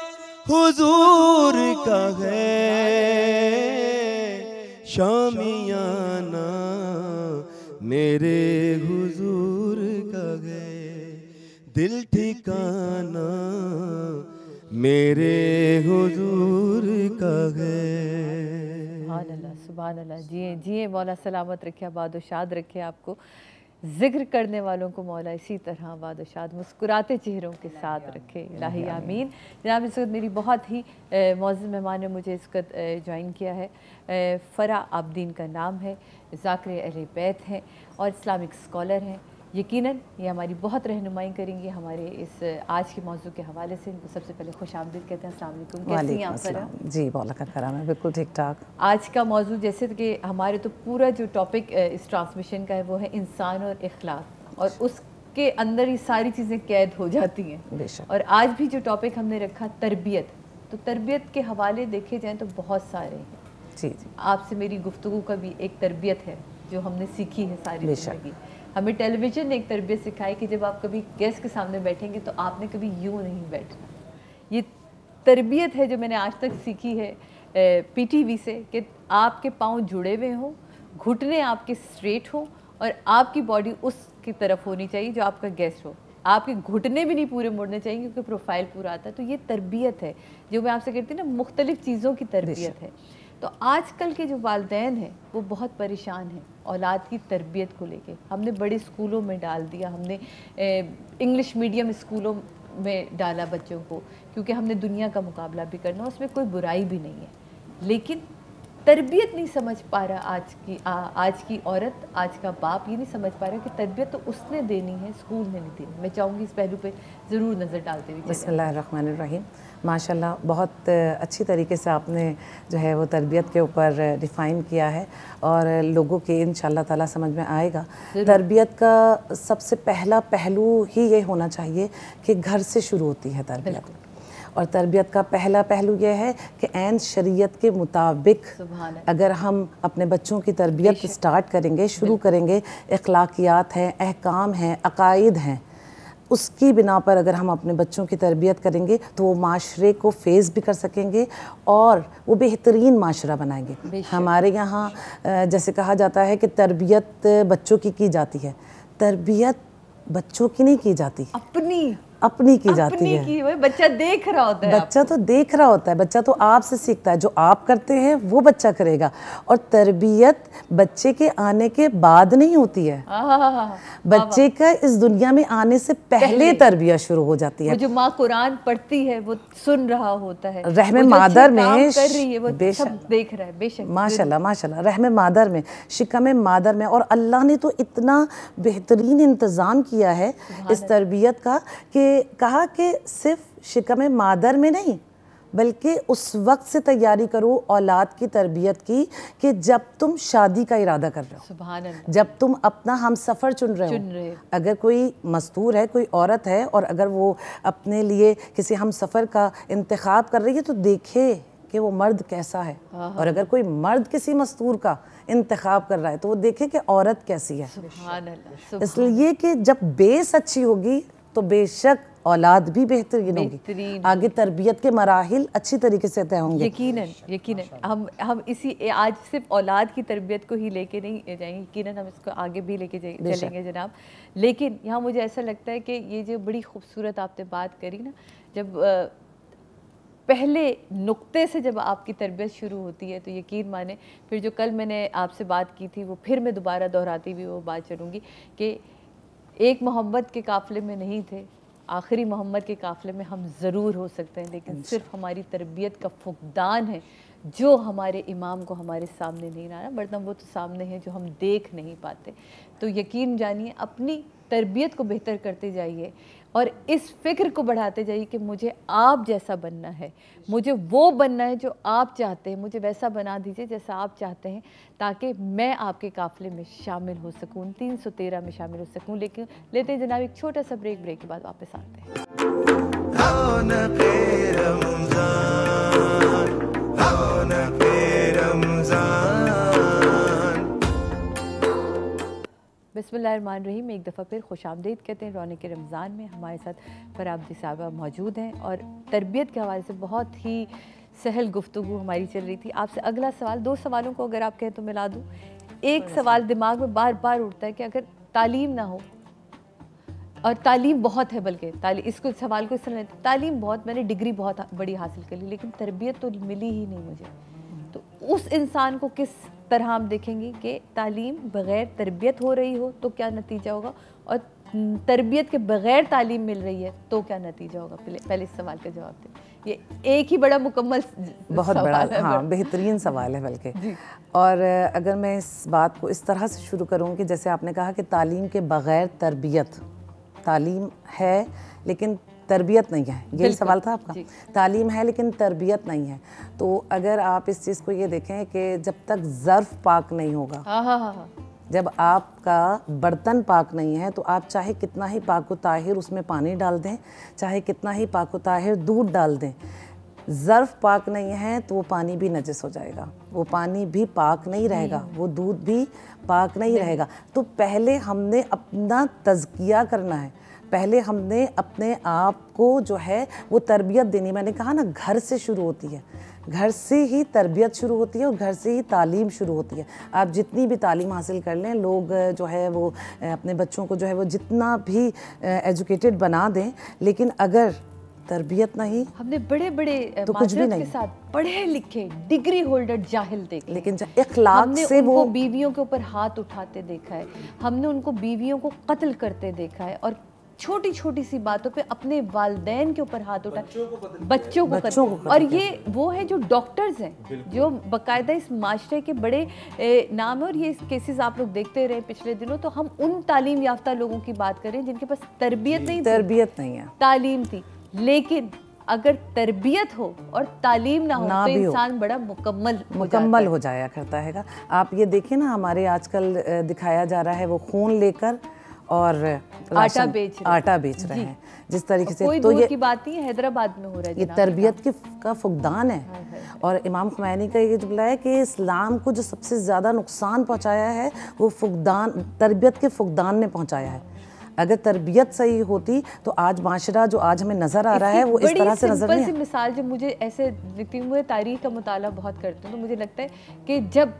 हुजूर का है, शामियाना मेरे हुजूर का है। दिल ठिकाना मेरे हुजूर का है। सुभान अल्लाह, सुभान अल्लाह। जिए जिए मौला सलामत रखे, आबाद व शाद रखे आपको। जिक्र करने वालों को मौला इसी तरह आबाद व शाद मुस्कुराते चेहरों के साथ रखे, इलाही आमीन। जनाब इस वक्त मेरी बहुत ही मौजूद मेहमान ने मुझे इस वक्त ज्वाइन किया है। फ़रा आबदीन का नाम है, ज़ाकिर अहले बैत हैं और इस्लामिक स्कॉलर हैं। यकीनन ये हमारी बहुत रहनुमाई करेंगी हमारे इस आज के मौजू के हवाले से। इनको सबसे पहले खुशामदीद कहते हैं। अस्सलाम वालेकुम, कैसी हैं आप फ़रा? जी मौला का करम है, बिल्कुल ठीक ठाक। आज का मौजू जैसे कि हमारे तो पूरा जो टॉपिक इस ट्रांसमिशन का है वो है इंसान और इखलाक, और उसके अंदर ही सारी चीज़ें कैद हो जाती हैं। और आज भी जो टॉपिक हमने रखा तरबियत, तो तरबियत के हवाले देखे जाएँ तो बहुत सारे हैं। जी जी, आपसे मेरी गुफ्तगू का भी एक तरबियत है जो हमने सीखी है सारी ज़िंदगी। हमें टेलीविज़न ने एक तरबियत सिखाई कि जब आप कभी गेस्ट के सामने बैठेंगे तो आपने कभी यूँ नहीं बैठना। ये तरबियत है जो मैंने आज तक सीखी है पीटीवी से, कि आपके पाँव जुड़े हुए हों, घुटने आपके स्ट्रेट हों और आपकी बॉडी उसकी तरफ होनी चाहिए जो आपका गेस्ट हो। आपके घुटने भी नहीं पूरे मुड़ने चाहिए क्योंकि प्रोफाइल पूरा आता है। तो ये तरबियत है जो मैं आपसे कहती हूँ ना, मुख्तलिफ़ चीज़ों की तरबियत है। तो आजकल के जो वालिदैन हैं वो बहुत परेशान हैं औलाद की तरबियत को लेके। हमने बड़े स्कूलों में डाल दिया, हमने इंग्लिश मीडियम स्कूलों में डाला बच्चों को, क्योंकि हमने दुनिया का मुकाबला भी करना, उसमें कोई बुराई भी नहीं है। लेकिन तरबियत नहीं समझ पा रहा आज की औरत, आज का बाप ये नहीं समझ पा रहा कि तरबियत तो उसने देनी है, स्कूल ने नहीं देनी। मैं चाहूँगी इस पहलू पे ज़रूर नज़र डालते हुए। बिस्मिल्लाहिर्रहमानिर्रहीम। माशाल्लाह बहुत अच्छी तरीके से आपने जो है वो तरबियत के ऊपर डिफ़ाइन किया है और लोगों के इंशाअल्लाह ताला समझ में आएगा। तरबियत का सबसे पहला पहलू ही ये होना चाहिए कि घर से शुरू होती है तरबियत। और तरबियत का पहला पहलू ये है कि ऐन शरीयत के मुताबिक अगर हम अपने बच्चों की तरबियत स्टार्ट करेंगे, शुरू करेंगे, अखलाकियात हैं, अहकाम हैं, अकायद हैं, उसकी बिना पर अगर हम अपने बच्चों की तरबियत करेंगे तो वो माशरे को फेस भी कर सकेंगे और वो बेहतरीन माशरा बनाएंगे। हमारे यहाँ जैसे कहा जाता है कि तरबियत बच्चों की जाती है, तरबियत बच्चों की नहीं की जाती, अपनी की जाती है। बच्चा देख रहा होता है, बच्चा तो देख रहा होता है, बच्चा तो आपसे सीखता है, जो आप करते हैं वो बच्चा करेगा। और तरबियत बच्चे के आने के बाद नहीं होती है, बच्चे का इस दुनिया में आने से पहले तरबियत शुरू हो जाती है। जो माँ कुरान पढ़ती है वो सुन रहा होता है, रहमे मादर में कर रही है, वो सब देख रहा है। बेशक माशाल्लाह माशाल्लाह, रहमे मादर में, शिकमे मादर में। और अल्लाह ने तो इतना बेहतरीन इंतज़ाम किया है इस तरबियत का कि कहा कि सिर्फ शिकमे मादर में नहीं बल्कि उस वक्त से तैयारी करो औलाद की तरबियत की कि जब तुम शादी का इरादा कर रहे हो, सुभान अल्लाह, जब तुम अपना हम सफ़र चुन रहे हो। अगर कोई मस्तूर है, कोई औरत है और अगर वो अपने लिए किसी हम सफ़र का इंतखाब कर रही है तो देखे कि वो मर्द कैसा है, और अगर कोई मर्द किसी मस्तूर का इंतखाब कर रहा है तो वो देखे कि औरत कैसी है। सुभान अल्लाह। इसलिए कि जब बेस अच्छी होगी तो बेशक औलाद भी बेहतरीन होगी, आगे तरबियत के मराहिल अच्छी तरीके से तय होंगे। यकीनन हम इसी आज सिर्फ औलाद की तरबियत को ही लेके नहीं जाएंगे, यकीनन हम इसको आगे भी लेके चलेंगे जनाब। लेकिन यहाँ मुझे ऐसा लगता है कि ये जो बड़ी खूबसूरत आपने बात करी ना, जब पहले नुक्ते से जब आपकी तरबियत शुरू होती है तो यकीन माने, फिर जो कल मैंने आपसे बात की थी वो फिर मैं दोबारा दोहराती हुई वो बात चलूँगी कि एक मोहब्बत के काफ़िले में नहीं थे, आखिरी मोहम्मद के काफ़िले में हम ज़रूर हो सकते हैं, लेकिन सिर्फ हमारी तरबियत का फुकदान है जो हमारे इमाम को हमारे सामने नहीं ला रहा, वरना वो तो सामने है जो हम देख नहीं पाते। तो यकीन जानिए अपनी तरबियत को बेहतर करते जाइए और इस फ़िक्र को बढ़ाते जाइए कि मुझे आप जैसा बनना है, मुझे वो बनना है जो आप चाहते हैं, मुझे वैसा बना दीजिए जैसा आप चाहते हैं, ताकि मैं आपके काफ़िले में शामिल हो सकूँ, 313 में शामिल हो सकूँ। लेकिन लेते हैं जनाब एक छोटा सा ब्रेक के बाद वापस आते हैं। बिस्मिल्लाहिर्रहमानिर्रहीम। एक दफ़ा फिर खुशामदीद कहते हैं रौनक रमज़ान में। हमारे साथ फराब्दी साहबा मौजूद हैं और तरबियत के हवाले से बहुत ही सहल गुफ्तगू हमारी चल रही थी। आपसे अगला सवाल, 2 सवालों को अगर आप कहें तो मिला दूँ। एक सवाल दिमाग में बार बार उठता है कि अगर तालीम ना हो, और तालीम बहुत है, बल्कि इसको सवाल को इस तरह तालीम बहुत, मैंने डिग्री बहुत बड़ी हासिल कर ली, लेकिन तरबियत तो मिली ही नहीं मुझे, तो उस इंसान को किस तरह हम देखेंगे कि तालीम बग़ैर तरबियत हो रही हो तो क्या नतीजा होगा, और तरबियत के बग़ैर तालीम मिल रही है तो क्या नतीजा होगा। पहले इस सवाल का जवाब दें। ये एक ही बड़ा मुकम्मल बहुत बड़ा, हाँ, बेहतरीन सवाल है बल्कि। और अगर मैं इस बात को इस तरह से शुरू करूँ कि जैसे आपने कहा कि तालीम के बग़ैर तरबियत, तालीम है लेकिन तरबियत नहीं है, यही सवाल था आपका। तालीम है लेकिन तरबियत नहीं है, तो अगर आप इस चीज़ को ये देखें कि जब तक ज़र्फ़ पाक नहीं होगा, जब आपका बर्तन पाक नहीं है, तो आप चाहे कितना ही पाक व ताहिर उसमें पानी डाल दें, चाहे कितना ही पाक व ताहिर दूध डाल दें, ज़र्फ़ पाक नहीं है तो वो पानी भी नजिस हो जाएगा, वो पानी भी पाक नहीं रहेगा, वो दूध भी पाक नहीं रहेगा। तो पहले हमने अपना तज़किया करना है, पहले हमने अपने आप को जो है वो तरबियत देनी। मैंने कहा ना, घर से शुरू होती है, घर से ही तरबियत शुरू होती है और घर से ही तालीम शुरू होती है। आप जितनी भी तालीम हासिल कर लें, लोग जो है वो अपने बच्चों को जो है वो जितना भी एजुकेटेड बना दें, लेकिन अगर तरबियत नहीं, हमने बड़े बड़े तो कुछ भी नहीं, के साथ पढ़े लिखे डिग्री होल्डर जाहिल देखे, लेकिन इखलाक से वो बीवियों के ऊपर हाथ उठाते देखा है, हमने उनको बीवियों को कत्ल करते देखा है, और छोटी छोटी सी बातों पे अपने वालिदैन के ऊपर हाथ उठा, बच्चों को और ये वो है जो डॉक्टर्स हैं, जो बाकायदा इस माशरे के बड़े नाम है, और ये केसेस आप लोग देखते रहे पिछले दिनों। तो हम उन तालीम याफ्ता लोगों की बात करें जिनके पास तरबियत नहीं है, तालीम थी, लेकिन अगर तरबियत हो और तालीम ना हो तो इंसान बड़ा मुकम्मल हो जाया करता है। आप ये देखिए ना, हमारे आजकल दिखाया जा रहा है वो खून लेकर और आटा बेच रहे हैं जिस तरीके से, कोई तो ये की बात नहीं है, हैदराबाद में हो रहा है, ये तरबियत का फुकदान है। और इमाम खुमैनी का ये जुमला है कि इस्लाम को जो सबसे ज़्यादा नुकसान पहुंचाया है वो फुकदान, तरबियत के फुकदान ने पहुंचाया है। अगर तरबियत सही होती तो आज माशरा जो आज हमें नज़र आ रहा है वो इस तरह से नज़र नहीं आता। मिसाल जब मुझे ऐसे दिखती हूँ, तारीख़ का मुताला बहुत करती हूँ, तो मुझे लगता है कि जब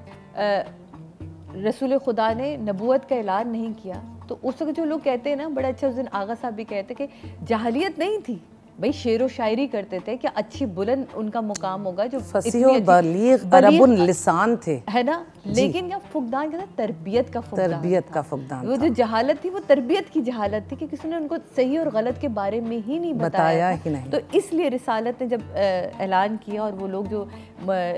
रसूल खुदा ने नबूवत का ऐलान नहीं किया तो उस वक्त जो लोग कहते हैं ना, बड़ा अच्छा, उस दिन आगा साहब भी कहते कि जहालियत नहीं थी भाई, शेर व शायरी करते थे, क्या अच्छी बुलंद उनका मुकाम होगा, जो फसीह व बलीग अरबुन लिसान थे, है ना, लेकिन क्या फुकदान का तरबियत का फुकदान, वो जो जहालत थी वो तरबियत की जहालत थी कि किसी ने उनको सही और गलत के बारे में ही नहीं बताया ही नहीं। तो इसलिए रिसालत ने जब ऐलान किया और वो लोग जो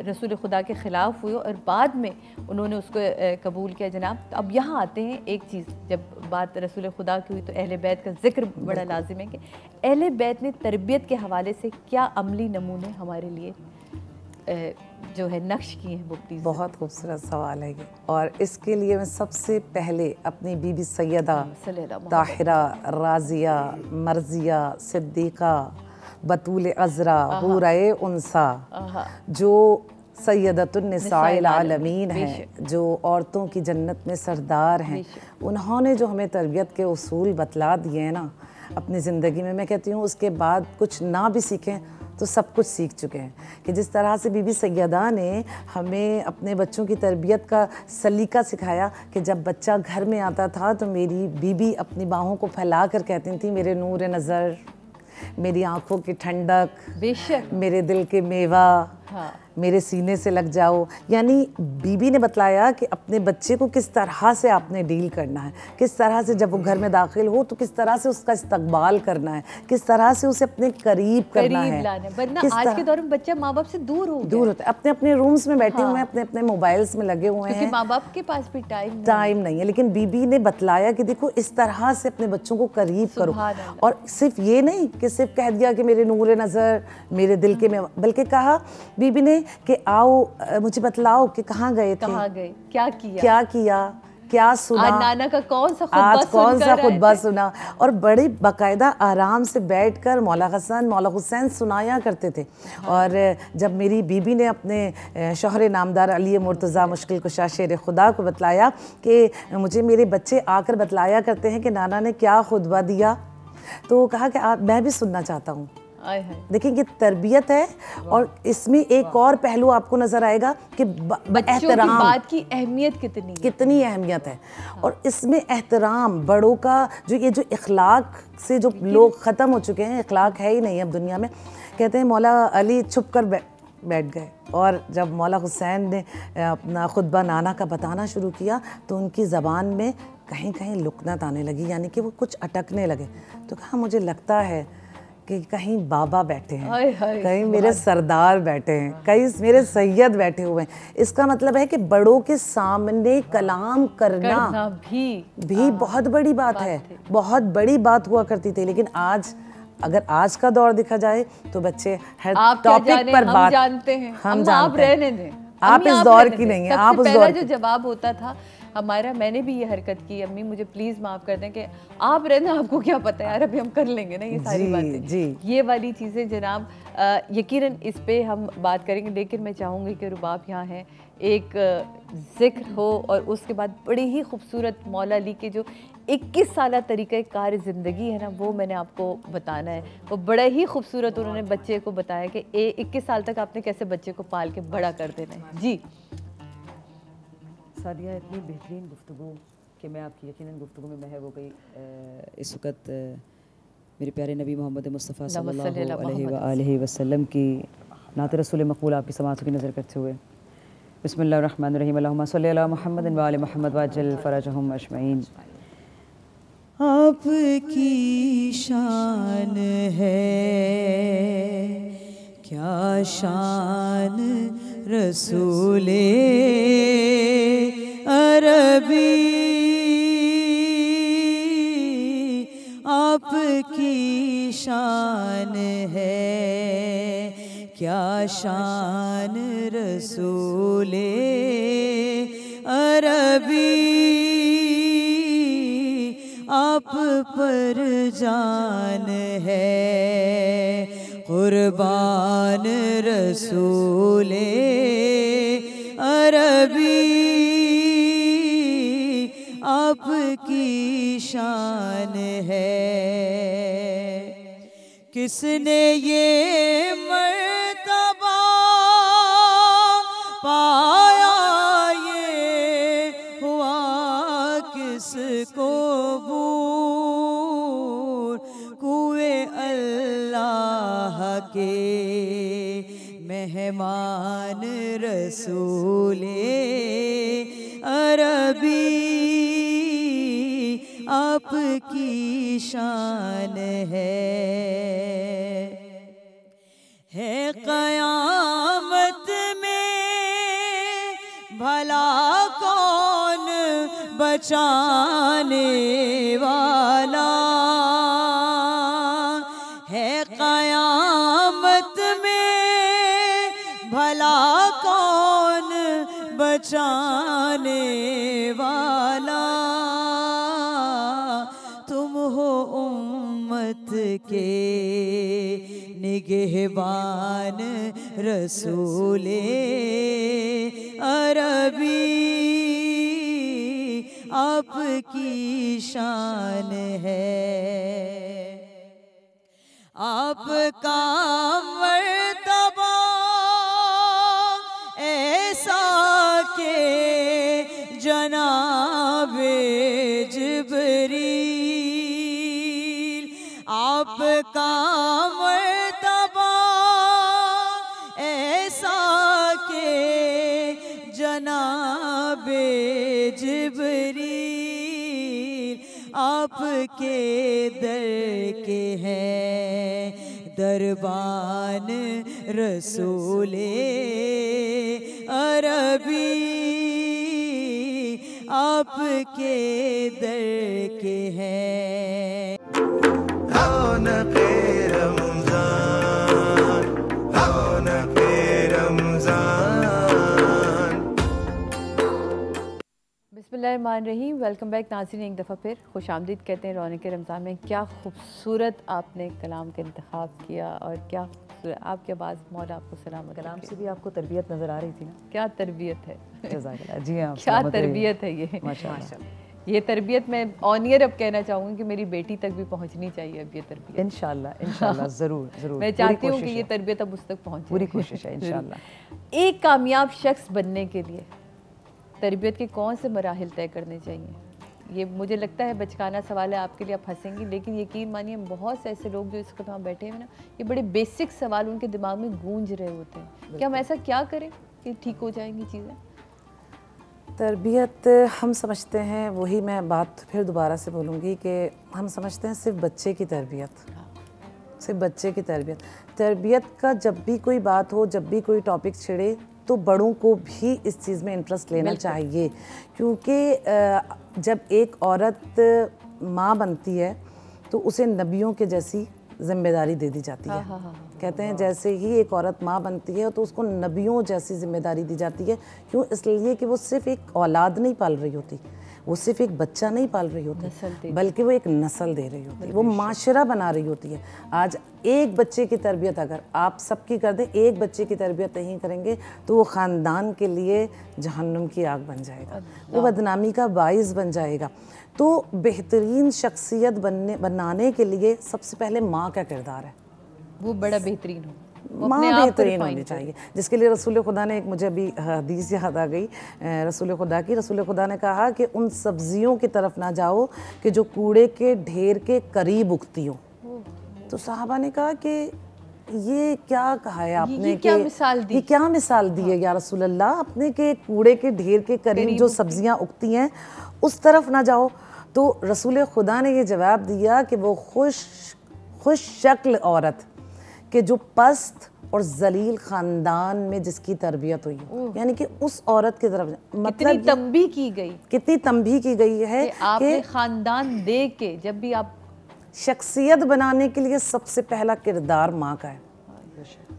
रसूल खुदा के ख़िलाफ़ हुए और बाद में उन्होंने उसको कबूल किया जनाब। तो अब यहाँ आते हैं एक चीज़, जब बात रसूल खुदा की हुई तो अहले बैत का जिक्र बड़ा लाजिम है कि अहले बैत ने तरबियत के हवाले से क्या अमली नमूने हमारे लिए जो है नक्श किए हैं। वो प्लीज़। बहुत खूबसूरत सवाल है ये, और इसके लिए मैं सबसे पहले अपनी बीबी सैयदा ताहिरा, राजिया, मर्जिया, सिद्दीक़ा, बतूल अज़रा, हुरे उनसा, जो सैयदतुन निसाइल आलमीन हैं, जो औरतों की जन्नत में सरदार हैं, उन्होंने जो हमें तरबियत के उसूल बतला दिए हैं ना अपनी ज़िंदगी में, मैं कहती हूँ उसके बाद कुछ ना भी सीखें तो सब कुछ सीख चुके हैं। कि जिस तरह से बीबी सैयदा ने हमें अपने बच्चों की तरबियत का सलीका सिखाया कि जब बच्चा घर में आता था तो मेरी बीबी अपनी बाहों को फैला कर कहती थी, मेरे नूर नज़र, मेरी आँखों की ठंडक, बेशक मेरे दिल के मेवा, मेरे सीने से लग जाओ। यानी बीबी ने बतलाया कि अपने बच्चे को किस तरह से आपने डील करना है, किस तरह से जब वो घर में दाखिल हो तो किस तरह से उसका इस्तकबाल करना है, किस तरह से उसे अपने करीब करना है। वरना आज के दौर में बच्चा माँ बाप से दूर होता है, अपने अपने रूम्स में बैठे हुए हैं, अपने अपने मोबाइल्स में लगे हुए हैं, माँ बाप के पास भी टाइम नहीं है। लेकिन बीबी ने बतलाया कि देखो इस तरह से अपने बच्चों को करीब करो। और सिर्फ ये नहीं कि सिर्फ कह दिया कि मेरे नूरे नज़र मेरे दिल के में, बल्कि कहा बीबी ने कि आओ मुझे बतलाओ कि कहाँ गए थे, कहाँ गए, क्या किया, क्या सुना, आज नाना का कौन सा खुतबा सुना। और बड़े बाकायदा आराम से बैठकर मौला हसन मौला हुसैन सुनाया करते थे। और जब मेरी बीबी ने अपने शौहर नामदार अली मुर्तज़ा मुश्किल कुशा शेर खुदा को बतलाया कि मुझे मेरे बच्चे आकर बतलाया करते हैं कि नाना ने क्या खुतबा दिया, तो कहा कि मैं भी सुनना चाहता हूँ। देखिए ये तरबियत है। और इसमें एक और पहलू आपको नजर आएगा कि एहतराम, बात की अहमियत कितनी अहमियत है। और इसमें एहतराम बड़ों का जो इखलाक से जो लोग ख़त्म हो चुके हैं, इखलाक है ही नहीं अब दुनिया में। कहते हैं मौला अली छुप कर बैठ गए और जब मौला हुसैन ने अपना खुतबा नाना का बताना शुरू किया तो उनकी ज़बान में कहीं कहीं लुकनत आने लगी, यानी कि वो कुछ अटकने लगे। तो कहा मुझे लगता है कि कहीं बाबा बैठे हैं, कहीं मेरे सरदार बैठे हैं, कहीं मेरे सैयद बैठे हुए हैं। इसका मतलब है कि बड़ों के सामने कलाम करना भी बहुत बड़ी बात है, बहुत बड़ी बात हुआ करती थी। लेकिन आज अगर आज का दौर देखा जाए तो बच्चे हर टॉपिक पर बात जानते हैं, हम जानते हैं, रहने दें, आप इस दौर की नहीं है, आप उस दौर जो जवाब होता था हमारा, मैंने भी ये हरकत की, अम्मी मुझे प्लीज़ माफ़ कर दें कि आप रहना, आपको क्या पता है यार, अभी हम कर लेंगे ना ये सारी बातें, ये वाली चीज़ें जनाब। यकीनन इस पे हम बात करेंगे, लेकिन मैं चाहूँगी कि रुबाब यहाँ है, एक ज़िक्र हो और उसके बाद बड़ी ही खूबसूरत मौला अली के जो 21 साल तरीक़ा कार ज़िंदगी है ना, वो मैंने आपको बताना है। वो बड़ा ही खूबसूरत उन्होंने बच्चे को बताया कि 21 साल तक आपने कैसे बच्चे को पाल के बड़ा कर देना है। जी सादिया, इतनी बेहतरीन गुफ्तगू कि मैं आपकी यकीनन गुफ्तगू में महव हो गई। इस वक्त मेरे प्यारे नबी मोहम्मद मुस्तफ़ा सल्लल्लाहु अलैहि वसल्लम की नात रसूल मक़बूल आपकी समाअत की नज़र करते हुए बिस्मिल्लाहिर्रहमानिर्रहीम अल्लाहुम्मा सल्लि अला मुहम्मद व आलि मुहम्मद वअज्जिल फ़रजहुम अजमईन। आपकी शान है क्या शान रसूले अरबी, आपकी शान है क्या शान रसूले अरबी, आप पर जान है कुर्बान रसूले अरबी, आपकी शान है। किसने ये मर्तबा पाया, ये हुआ किसको बूर, कुए अल्लाह के मेहमान रसूले अरबी, आपकी शान है क़यामत में भला कौन बचाने वाला है, क़यामत में भला कौन बचाने वाला, तुम हो उम्मत के निगहबान रसूले अरबी, आपकी शान है। आपका मर्तबा ऐसा के जनाबे जिब्रील, आपका मर्तबा ऐसा आपके दर के हैं दरबान रसूले अरबी, आपके दर के हैं। बिस्मिल्लाहिर्रहमानिर्रहीम। वेलकम बैक नाज़रीन, एक दफ़ा फिर खुशामदीद कहते हैं रौनक रमज़ान में। क्या खूबसूरत आपने कलाम का इंतखाब किया और क्या आपके पास मौला आपको सलामत। कलाम से भी आपको तरबियत नज़र आ रही थी ना? क्या तरबियत है, जज़ाकल्लाह। जी हाँ, क्या तरबियत है ये, माशाअल्लाह। ये तरबियत मैं ऑन ईयर अब कहना चाहूँगी कि मेरी बेटी तक भी पहुँचनी चाहिए अब ये तरबियत। इंशाल्लाह इंशाल्लाह, ज़रूर ज़रूर। मैं चाहती हूँ कि ये तरबियत अब उस तक पहुँचे। पूरी कोशिश है इंशाल्लाह। एक कामयाब शख्स बनने के लिए तरबियत के कौन से मराहिल तय करने चाहिए? ये मुझे लगता है बचकाना सवाल है आपके लिए, आप हंसेंगी, लेकिन यकीन मानिए बहुत से ऐसे लोग जो इस वक्त वहाँ बैठे हैं ना, ये बड़े बेसिक सवाल उनके दिमाग में गूंज रहे होते हैं कि हम ऐसा क्या करें कि ठीक हो जाएंगी चीज़ें। तरबियत हम समझते हैं, वही मैं बात फिर दोबारा से बोलूँगी कि हम समझते हैं सिर्फ बच्चे की तरबियत, सिर्फ बच्चे की तरबियत। तरबियत का जब भी कोई बात हो, जब भी कोई टॉपिक छिड़े, तो बड़ों को भी इस चीज़ में इंटरेस्ट लेना चाहिए, क्योंकि जब एक औरत माँ बनती है तो उसे नबियों के जैसी जिम्मेदारी दे दी जाती है। कहते हैं जैसे ही एक औरत माँ बनती है तो उसको नबियों जैसी जिम्मेदारी दी जाती है। क्यों? इसलिए कि वो सिर्फ एक औलाद नहीं पाल रही होती, वो सिर्फ एक बच्चा नहीं पाल रही होती, बल्कि वो एक नस्ल दे रही होती है, वो माशरा बना रही होती है। आज एक बच्चे की तरबियत अगर आप सबकी कर दें, एक बच्चे की तरबियत नहीं करेंगे तो वो ख़ानदान के लिए जहन्नुम की आग बन जाएगा, वो बदनामी का बाइस बन जाएगा। तो बेहतरीन शख्सियत बनाने के लिए सबसे पहले माँ का किरदार है, वो बड़ा बेहतरीन हो, माँ बेहतरीन होनी चाहिए, जिसके लिए रसूल खुदा ने एक, मुझे अभी हदीस याद आ गई रसूल खुदा की। रसूल खुदा ने कहा कि उन सब्जियों की तरफ ना जाओ कि जो कूड़े के ढेर के करीब उगती हो। तो साहबा ने कहा कि ये क्या कहा है आपने, ये क्या मिसाल दी, ये क्या मिसाल दी है या रसूल अल्लाह आपने, कि कूड़े के ढेर के करीब जो सब्जियां उगती हैं उस तरफ ना जाओ। तो रसूल खुदा ने ये जवाब दिया कि वो खुश शक्ल औरत कि जो पस्त और जलील ख़ानदान में जिसकी तरबियत हुई हो, यानी कि उस औरत की तरफ, मतलब कितनी तंबीह की गई, कितनी तंबीह की गई है कि आपने ख़ानदान दे के जब भी आप शख्सियत बनाने के लिए सबसे पहला किरदार माँ का है,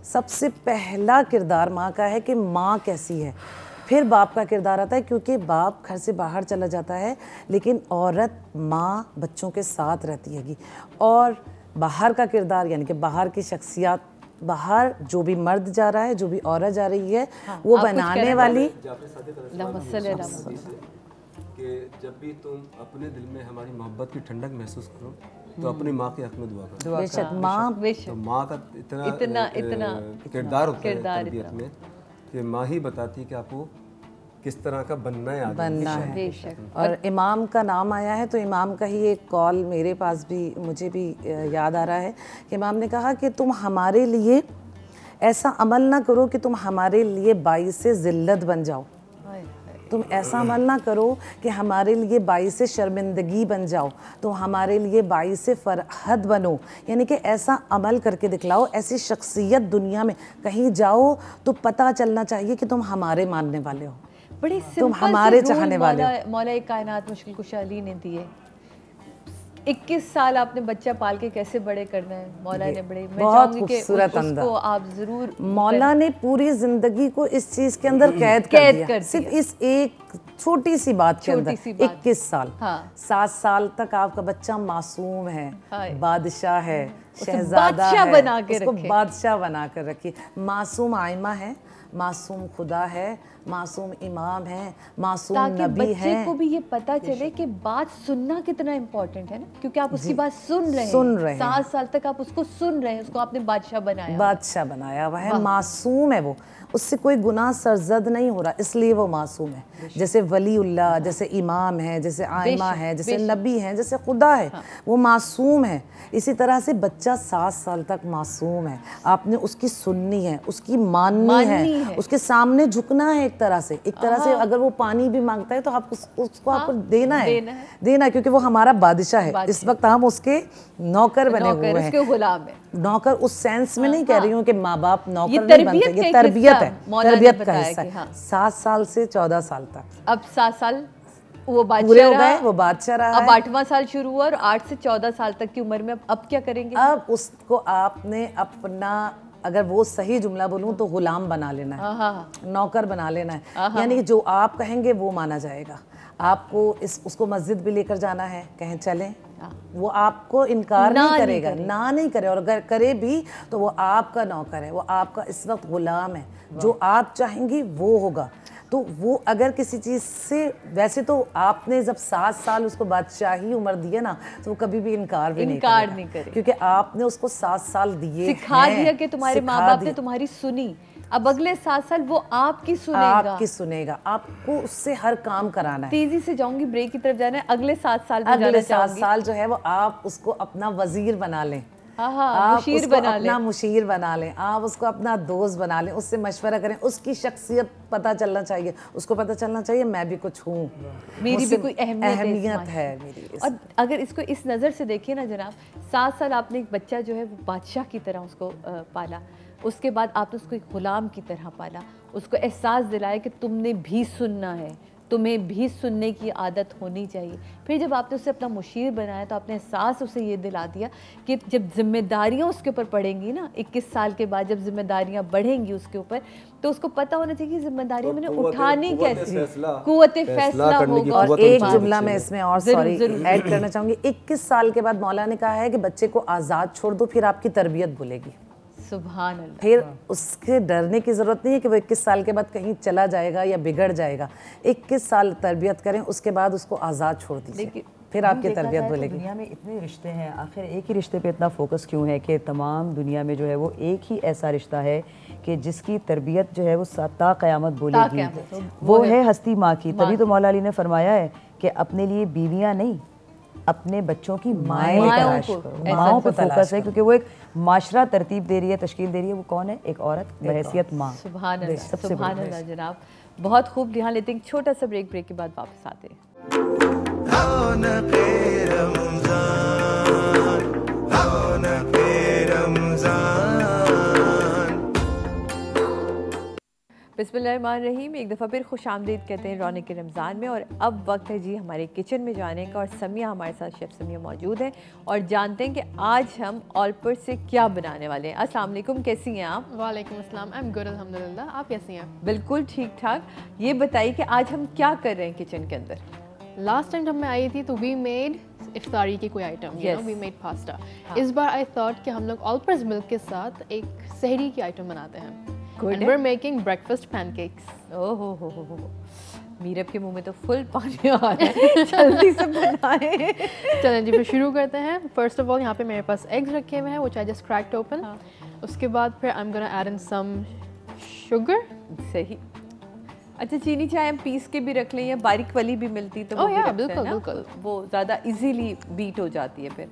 सबसे पहला किरदार माँ का है कि माँ कैसी है। फिर बाप का किरदार आता है, क्योंकि बाप घर से बाहर चला जाता है, लेकिन औरत माँ बच्चों के साथ रहती हैगी। और बाहर का किरदार यानी कि बाहर की शख्सियत, बाहर जो भी मर्द जा रहा है, जो भी औरत जा रही है, वो बनाने वाली। कि जब भी तुम अपने दिल में हमारी मोहब्बत की ठंडक महसूस करो तो अपनी माँ के हक में दुआ करो। बेशक माँ, तो माँ का इतना किरदार होता है तरबियत में कि माँ ही बताती है कि आपको किस तरह का बनना है। और इमाम का नाम आया है तो इमाम का ही एक कॉल मेरे पास भी, मुझे भी याद आ रहा है कि इमाम ने कहा कि तुम हमारे लिए ऐसा अमल ना करो कि तुम हमारे लिए बाइस ज़िल्लत बन जाओ, तुम ऐसा अमल ना करो कि हमारे लिए बाइस शर्मिंदगी बन जाओ, तुम हमारे लिए बाइस फरहत बनो, यानी कि ऐसा अमल करके दिखलाओ, ऐसी शख्सियत दुनिया में कहीं जाओ तो पता चलना चाहिए कि तुम हमारे मानने वाले हो, बड़े तुम हमारे चाहने वाले हो। मौला कायनात मुश्किल कुशा अली ने दिए 21 साल आपने बच्चा पाल के कैसे बड़े करना है, मौला ने बड़े, मैं बहुत खूबसूरत अंदाज, उसको आप जरूर, मौला ने पूरी जिंदगी को इस चीज के अंदर कैद कर दिया, सिर्फ इस एक छोटी सी बात के अंदर। 21 साल, 7 साल तक आपका बच्चा मासूम है, बादशाह है, शहजादा है, उसको बादशाह बना कर रखिए। मासूम आइमा है, मासूम खुदा है, मासूम इमाम है, मासूम नबी है। बच्चे को भी ये पता चले कि बात सुनना कितना इम्पोर्टेंट है ना, क्योंकि आप उसकी बात सुन रहे हैं 7 साल तक आप उसको सुन रहे हैं, उसको आपने बादशाह बनाया हुआ है, मासूम है, वो उससे कोई गुनाह सरजद नहीं हो रहा, इसलिए वो मासूम है। जैसे वलीउल्लाह, जैसे इमाम है, जैसे आइमा है, जैसे नबी है, जैसे खुदा है, वो मासूम है। इसी तरह से बच्चा 7 साल तक मासूम है, आपने उसकी सुननी है, उसकी माननी है, है, उसके सामने झुकना है एक तरह से। अगर वो पानी भी मांगता है तो आप उसको आपको देना है, क्योंकि वो हमारा बादशाह है। इस वक्त हम उसके नौकर बने हुए हैं, उसके गुलाम है। नौकर उस सेंस में नहीं कह रही हूँ कि माँ बाप नौकर नहीं बनते, ये तरबियत है, तरबियत का हिस्सा है। 7 साल से 14 साल तक, अब 7 साल वो पूरे हो गए, वो बादशाह रहा। अब 8वां साल शुरू हुआ और 8 से 14 साल तक की उम्र में अब क्या करेंगे? अब उसको आपने अपना, अगर वो सही जुमला बोलूं तो गुलाम बना लेना है, नौकर बना लेना है। यानी कि जो आप कहेंगे वो माना जाएगा। आपको उसको मस्जिद भी लेकर जाना है, कहें चलें, वो आपको इनकार नहीं करेगा, ना नहीं करे, और अगर करे भी तो वो आपका नौकर है, वो आपका इस वक्त गुलाम है। जो आप चाहेंगी वो होगा। तो वो अगर किसी चीज़ से, वैसे तो आपने जब 7 साल उसको बादशाही उम्र दी है ना, तो वो कभी भी इनकार नहीं करे, क्योंकि आपने उसको 7 साल दिए, सिखा दिया कि तुम्हारे माँ बाप ने तुम्हारी सुनी। अब अगले 7 साल वो आपकी सुनेगा, आपको उससे हर काम कराना है। तेजी से जाऊंगी, ब्रेक की तरफ जाना है। अगले 7 साल अगले 7 साल जो है वो आप उसको अपना वजीर बना लें, आप उसको अपना मुशीर बना लें, आप उसको अपना दोस्त बना लें, उससे मशवरा करें, उसकी शख्सियत पता चलना चाहिए, उसको पता चलना चाहिए मैं भी कुछ हूँ, मेरी भी कोई अहमियत है मेरी। और अगर इसको इस नज़र से देखिए ना जनाब, 7 साल आपने एक बच्चा जो है वो बादशाह की तरह उसको पाला, उसके बाद आपने उसको एक गुलाम की तरह पाला, उसको एहसास दिलाया कि तुमने भी सुनना है, तुम्हें भी सुनने की आदत होनी चाहिए। फिर जब आपने उसे अपना मुशीर बनाया तो आपने एहसास उसे ये दिला दिया कि जब जिम्मेदारियां उसके ऊपर पड़ेंगी ना, 21 साल के बाद जब जिम्मेदारियां बढ़ेंगी उसके ऊपर, तो उसको पता होना चाहिए कि जिम्मेदारियां मैंने उठानी कैसे, कुव्वत फैसला होगा। और एक जुमला मैं इसमें और सॉरी ऐड करना चाहूँगी, 21 साल के बाद मौला ने कहा है कि बच्चे को आज़ाद छोड़ दो, फिर आपकी तरबियत बोलेगी। सुभान अल्लाह। फिर उसके डरने की ज़रूरत नहीं है कि वो 21 साल के बाद कहीं चला जाएगा या बिगड़ जाएगा। 21 साल तरबियत करें, उसके बाद उसको आज़ाद छोड़ दीजिए, फिर आपकी तरबियत बोलेगी। दुनिया में इतने रिश्ते हैं, आखिर एक ही रिश्ते पे इतना फोकस क्यों है कि तमाम दुनिया में जो है वो एक ही ऐसा रिश्ता है कि जिसकी तरबियत जो है वो ता क़यामत बोलेगी, वो है हस्ती माँ की। तभी तो मौला अली ने फरमाया है कि अपने लिए बीवियाँ नहीं, अपने बच्चों की माएँ तलाश करो। माओं पे फोकस है, क्योंकि वो एक माशरा तरतीब दे रही है, तश्कील दे रही है। वो कौन है? एक औरत बहैसियत माँ। सुभान अल्लाह, सुभान अल्लाह जनाब, बहुत खूब। यहाँ लेते हैं एक छोटा सा ब्रेक के बाद वापस आते हैं। बिस्मिल्लाहिर्रहमानिर्रहीम। एक दफ़ा फिर खुश आमदीद कहते हैं रौनक के रमज़ान में। और अब वक्त है जी हमारे किचन में जाने का, और समिया हमारे साथ, शेफ़ समिया मौजूद हैं और जानते हैं कि आज हम ऑल पर्ट से क्या बनाने वाले हैं। अस्सलाम वालेकुम, कैसी हैं आप? वालेकुम अस्सलाम, आई एम गुड अल्हम्दुलिल्लाह। आप कैसी हैं? बिल्कुल ठीक ठाक। ये बताइए कि आज हम क्या कर रहे हैं किचन के अंदर? लास्ट टाइम जब मैं आई थी तो वी मेड इफ्तारी की कोई आइटम, वी मेड पास्ता। इस बार आई थॉट कि हम लोग ऑल पर्ट्स मिल्क के साथ एक सहरी की आइटम बनाते हैं। And we're making breakfast pancakes. ओहो, मीरब के मुंह में तो फुल पानी आ रहा है। जल्दी से बनाएं। चलें जी, फिर शुरू करते हैं। फर्स्ट ऑफ ऑल यहाँ पे मेरे पास एग्स रखे हुए हैं, which I just cracked open. उसके बाद फिर I'm gonna add in some sugar. सही। अच्छा, चीनी चाय हम पीस के भी रख लें या बारीक वाली भी मिलती तो वो भी रखते हैं ना? बिल्कुल, वो ज़्यादा इजीली बीट हो जाती है। फिर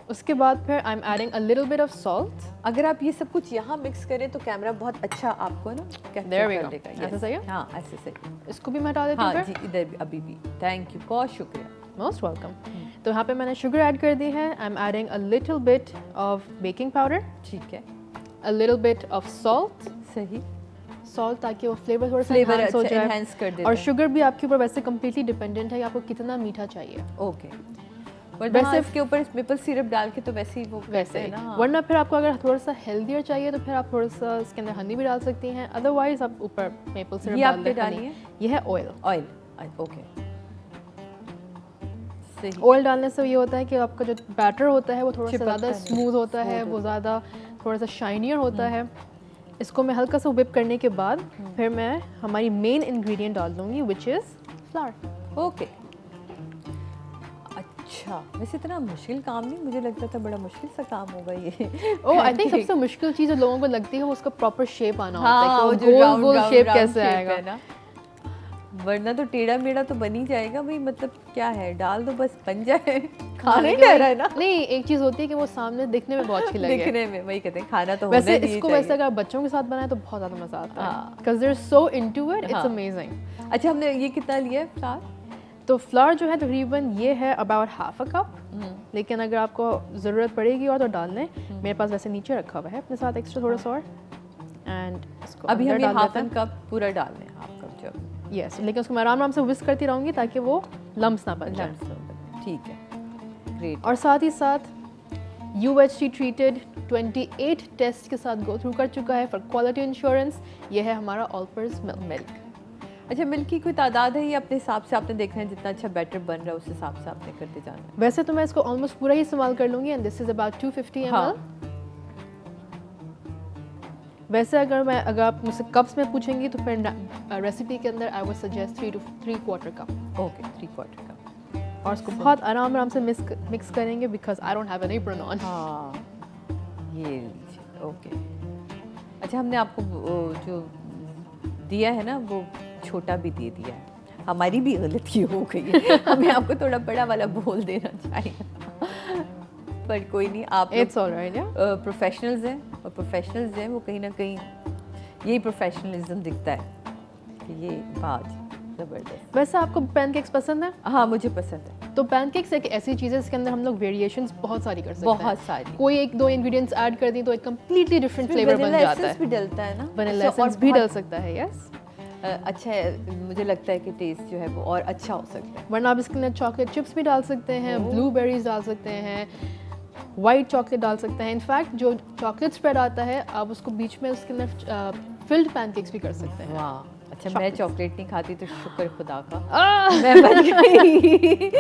उसके बाद फिर I am adding a little bit of salt. अगर आप ये सब कुछ यहाँ मिक्स करें तो कैमरा बहुत अच्छा आपको ना कैप्चर कर लेगा। ऐसा सही है? हाँ, ऐसे सही। इसको भी मैं हटा देती हूँ। हाँ जी, इधर भी, अभी भी। थैंक यू, बहुत शुक्रिया, मोस्ट वेलकम। तो यहाँ पे मैंने शुगर ऐड कर दी है। I am adding a little bit of baking powder. ठीक है। अ लिटिल बिट ऑफ सॉल्ट। सही। सॉल्ट ताकि वो फ्लेवर थोड़ा सा एनहांस हो जाए। एनहांस कर देते हैं। और शुगर भी आपके ऊपर वैसे कम्प्लीटली डिपेंडेंट है कि आपको कितना मीठा चाहिए। ओके। वैसे इसके ऊपर मेपल सिरप डाल के तो वैसे ही वो वैसे है ना। वरना फिर आपको अगर थोड़ा सा हेल्दियर चाहिए तो फिर आप थोड़ा सा इसके अंदर हनी भी डाल सकती हैं। अदरवाइज आप ऊपर मेपल सिरप डाल दें। डालिए। ये है ऑयल। ओके। सही। ऑयल डालने से ये होता है कि आपका जो बैटर होता है वो थोड़ा सा ज़्यादा स्मूथ होता है, वो ज़्यादा थोड़ा सा शाइनियर होता है। इसको मैं हल्का सा व्हिप करने के बाद फिर मैं हमारी मेन इंग्रेडिएंट डाल दूँगी, विच इज़ फ्लावर। ओके। अच्छा, वैसे इतना मुश्किल काम नहीं, मुझे लगता था बड़ा मुश्किल सा काम होगा ये। ओह, आई थिंक सबसे मुश्किल चीज़ जो लोगों को लगती है वो उसका प्रॉपर शेप आना होता है कि वो गोल शेप कैसे आएगा ना, वरना तो टेढ़ा मेढ़ा तो बन ही जाएगा भाई। मतलब क्या है, डाल दो बस बन जाए, खाना ही ठहरा है ना। नहीं, एक चीज़ होती है कि वो सामने दिखने में बहुत अच्छी लगे, दिखने में, वही कहते हैं खाना तो वैसे होना भी इसको चाहिए। वैसे अगर बच्चों के साथ बनाए तो बहुत ज़्यादा मज़ा आता है, because they are so into it, it's amazing. अच्छा, हमने ये कितना लिया है फ्लावर? तो फ्लावर जो है तकरीबन ये है अबाउट हाफ अ कप, लेकिन अगर आपको ज़रूरत पड़ेगी और तो डाल लें। मेरे पास वैसे नीचे रखा हुआ है अपने साथ एक्स्ट्रा थोड़ा सा और, एंड इसको अभी हम ये डाल हाफ देते एन कप पूरा डाल लें, हाफ कप जो हैं। यस, लेकिन उसको मैं आराम आराम से विस्क करती रहूँगी ताकि वो लम्स ना बन जाए। ठीक है, ग्रेट। और साथ ही साथ UHT ट्रीटेड 28 टेस्ट के साथ गो थ्रू कर चुका है फॉर क्वालिटी इंश्योरेंस। ये है हमारा ऑल पर्पस मिल्क। अच्छा, मिल्क की कोई तादाद है या अपने हिसाब से आपने देखना है जितना अच्छा बैटर बन रहा है उस हिसाब से आपने करते जाना है? वैसे तो मैं इसको ऑलमोस्ट पूरा ही इस्तेमाल कर लूँगी, and this is about 250 ml। वैसे अगर आप मुझसे कप्स में पूछेंगी तो फिर रेसिपी के अंदर I would suggest 3 to 3/4 cup. Okay, 3/4 cup. और इसको बहुत आराम आराम से मिक्स करेंगे because I don't have an apron on. हाँ, ये लीजिए, ओके। अच्छा, हमने आपको जो दिया है ना वो छोटा भी दे दिया है, हमारी भी गलती हो गई है, हमें आपको थोड़ा बड़ा वाला बोल देना चाहिए, पर कोई नहीं, आप इट्स ऑलराइट। प्रोफेशनल्स हैं, और प्रोफेशनल्स हैं वो कहीं ना कहीं यही प्रोफेशनलिज्म दिखता है कि ये बात ज़बरदस्त। वैसे आपको पैनकेक्स पसंद है? हाँ, मुझे पसंद है। तो पैनकेक्स एक ऐसी चीज़ है जिसके अंदर हम लोग वेरिएशंस बहुत सारी कर सकते हैं। बहुत सारी, कोई एक दो इंग्रेडिएंट्स ऐड कर दी तो एक कंप्लीटली डिफरेंट फ्लेवर बन जाता है। भी डलता है ना, वनीला एसेंस भी डल सकता है। यस, अच्छा है, मुझे लगता है कि टेस्ट जो है वो और अच्छा हो सकता है। वरना आप इसके अंदर चॉकलेट चिप्स भी डाल सकते हैं, ब्लूबेरीज डाल सकते हैं, वाइट चॉकलेट डाल सकते हैं। इनफैक्ट जो चॉकलेट स्प्रेड आता है आप उसको बीच में उसके अंदर फिल्ड पैनकेक्स भी कर सकते हैं। वाह, अच्छा, मैं चॉकलेट नहीं खाती तो शुक्र खुदा का मैं बच गई।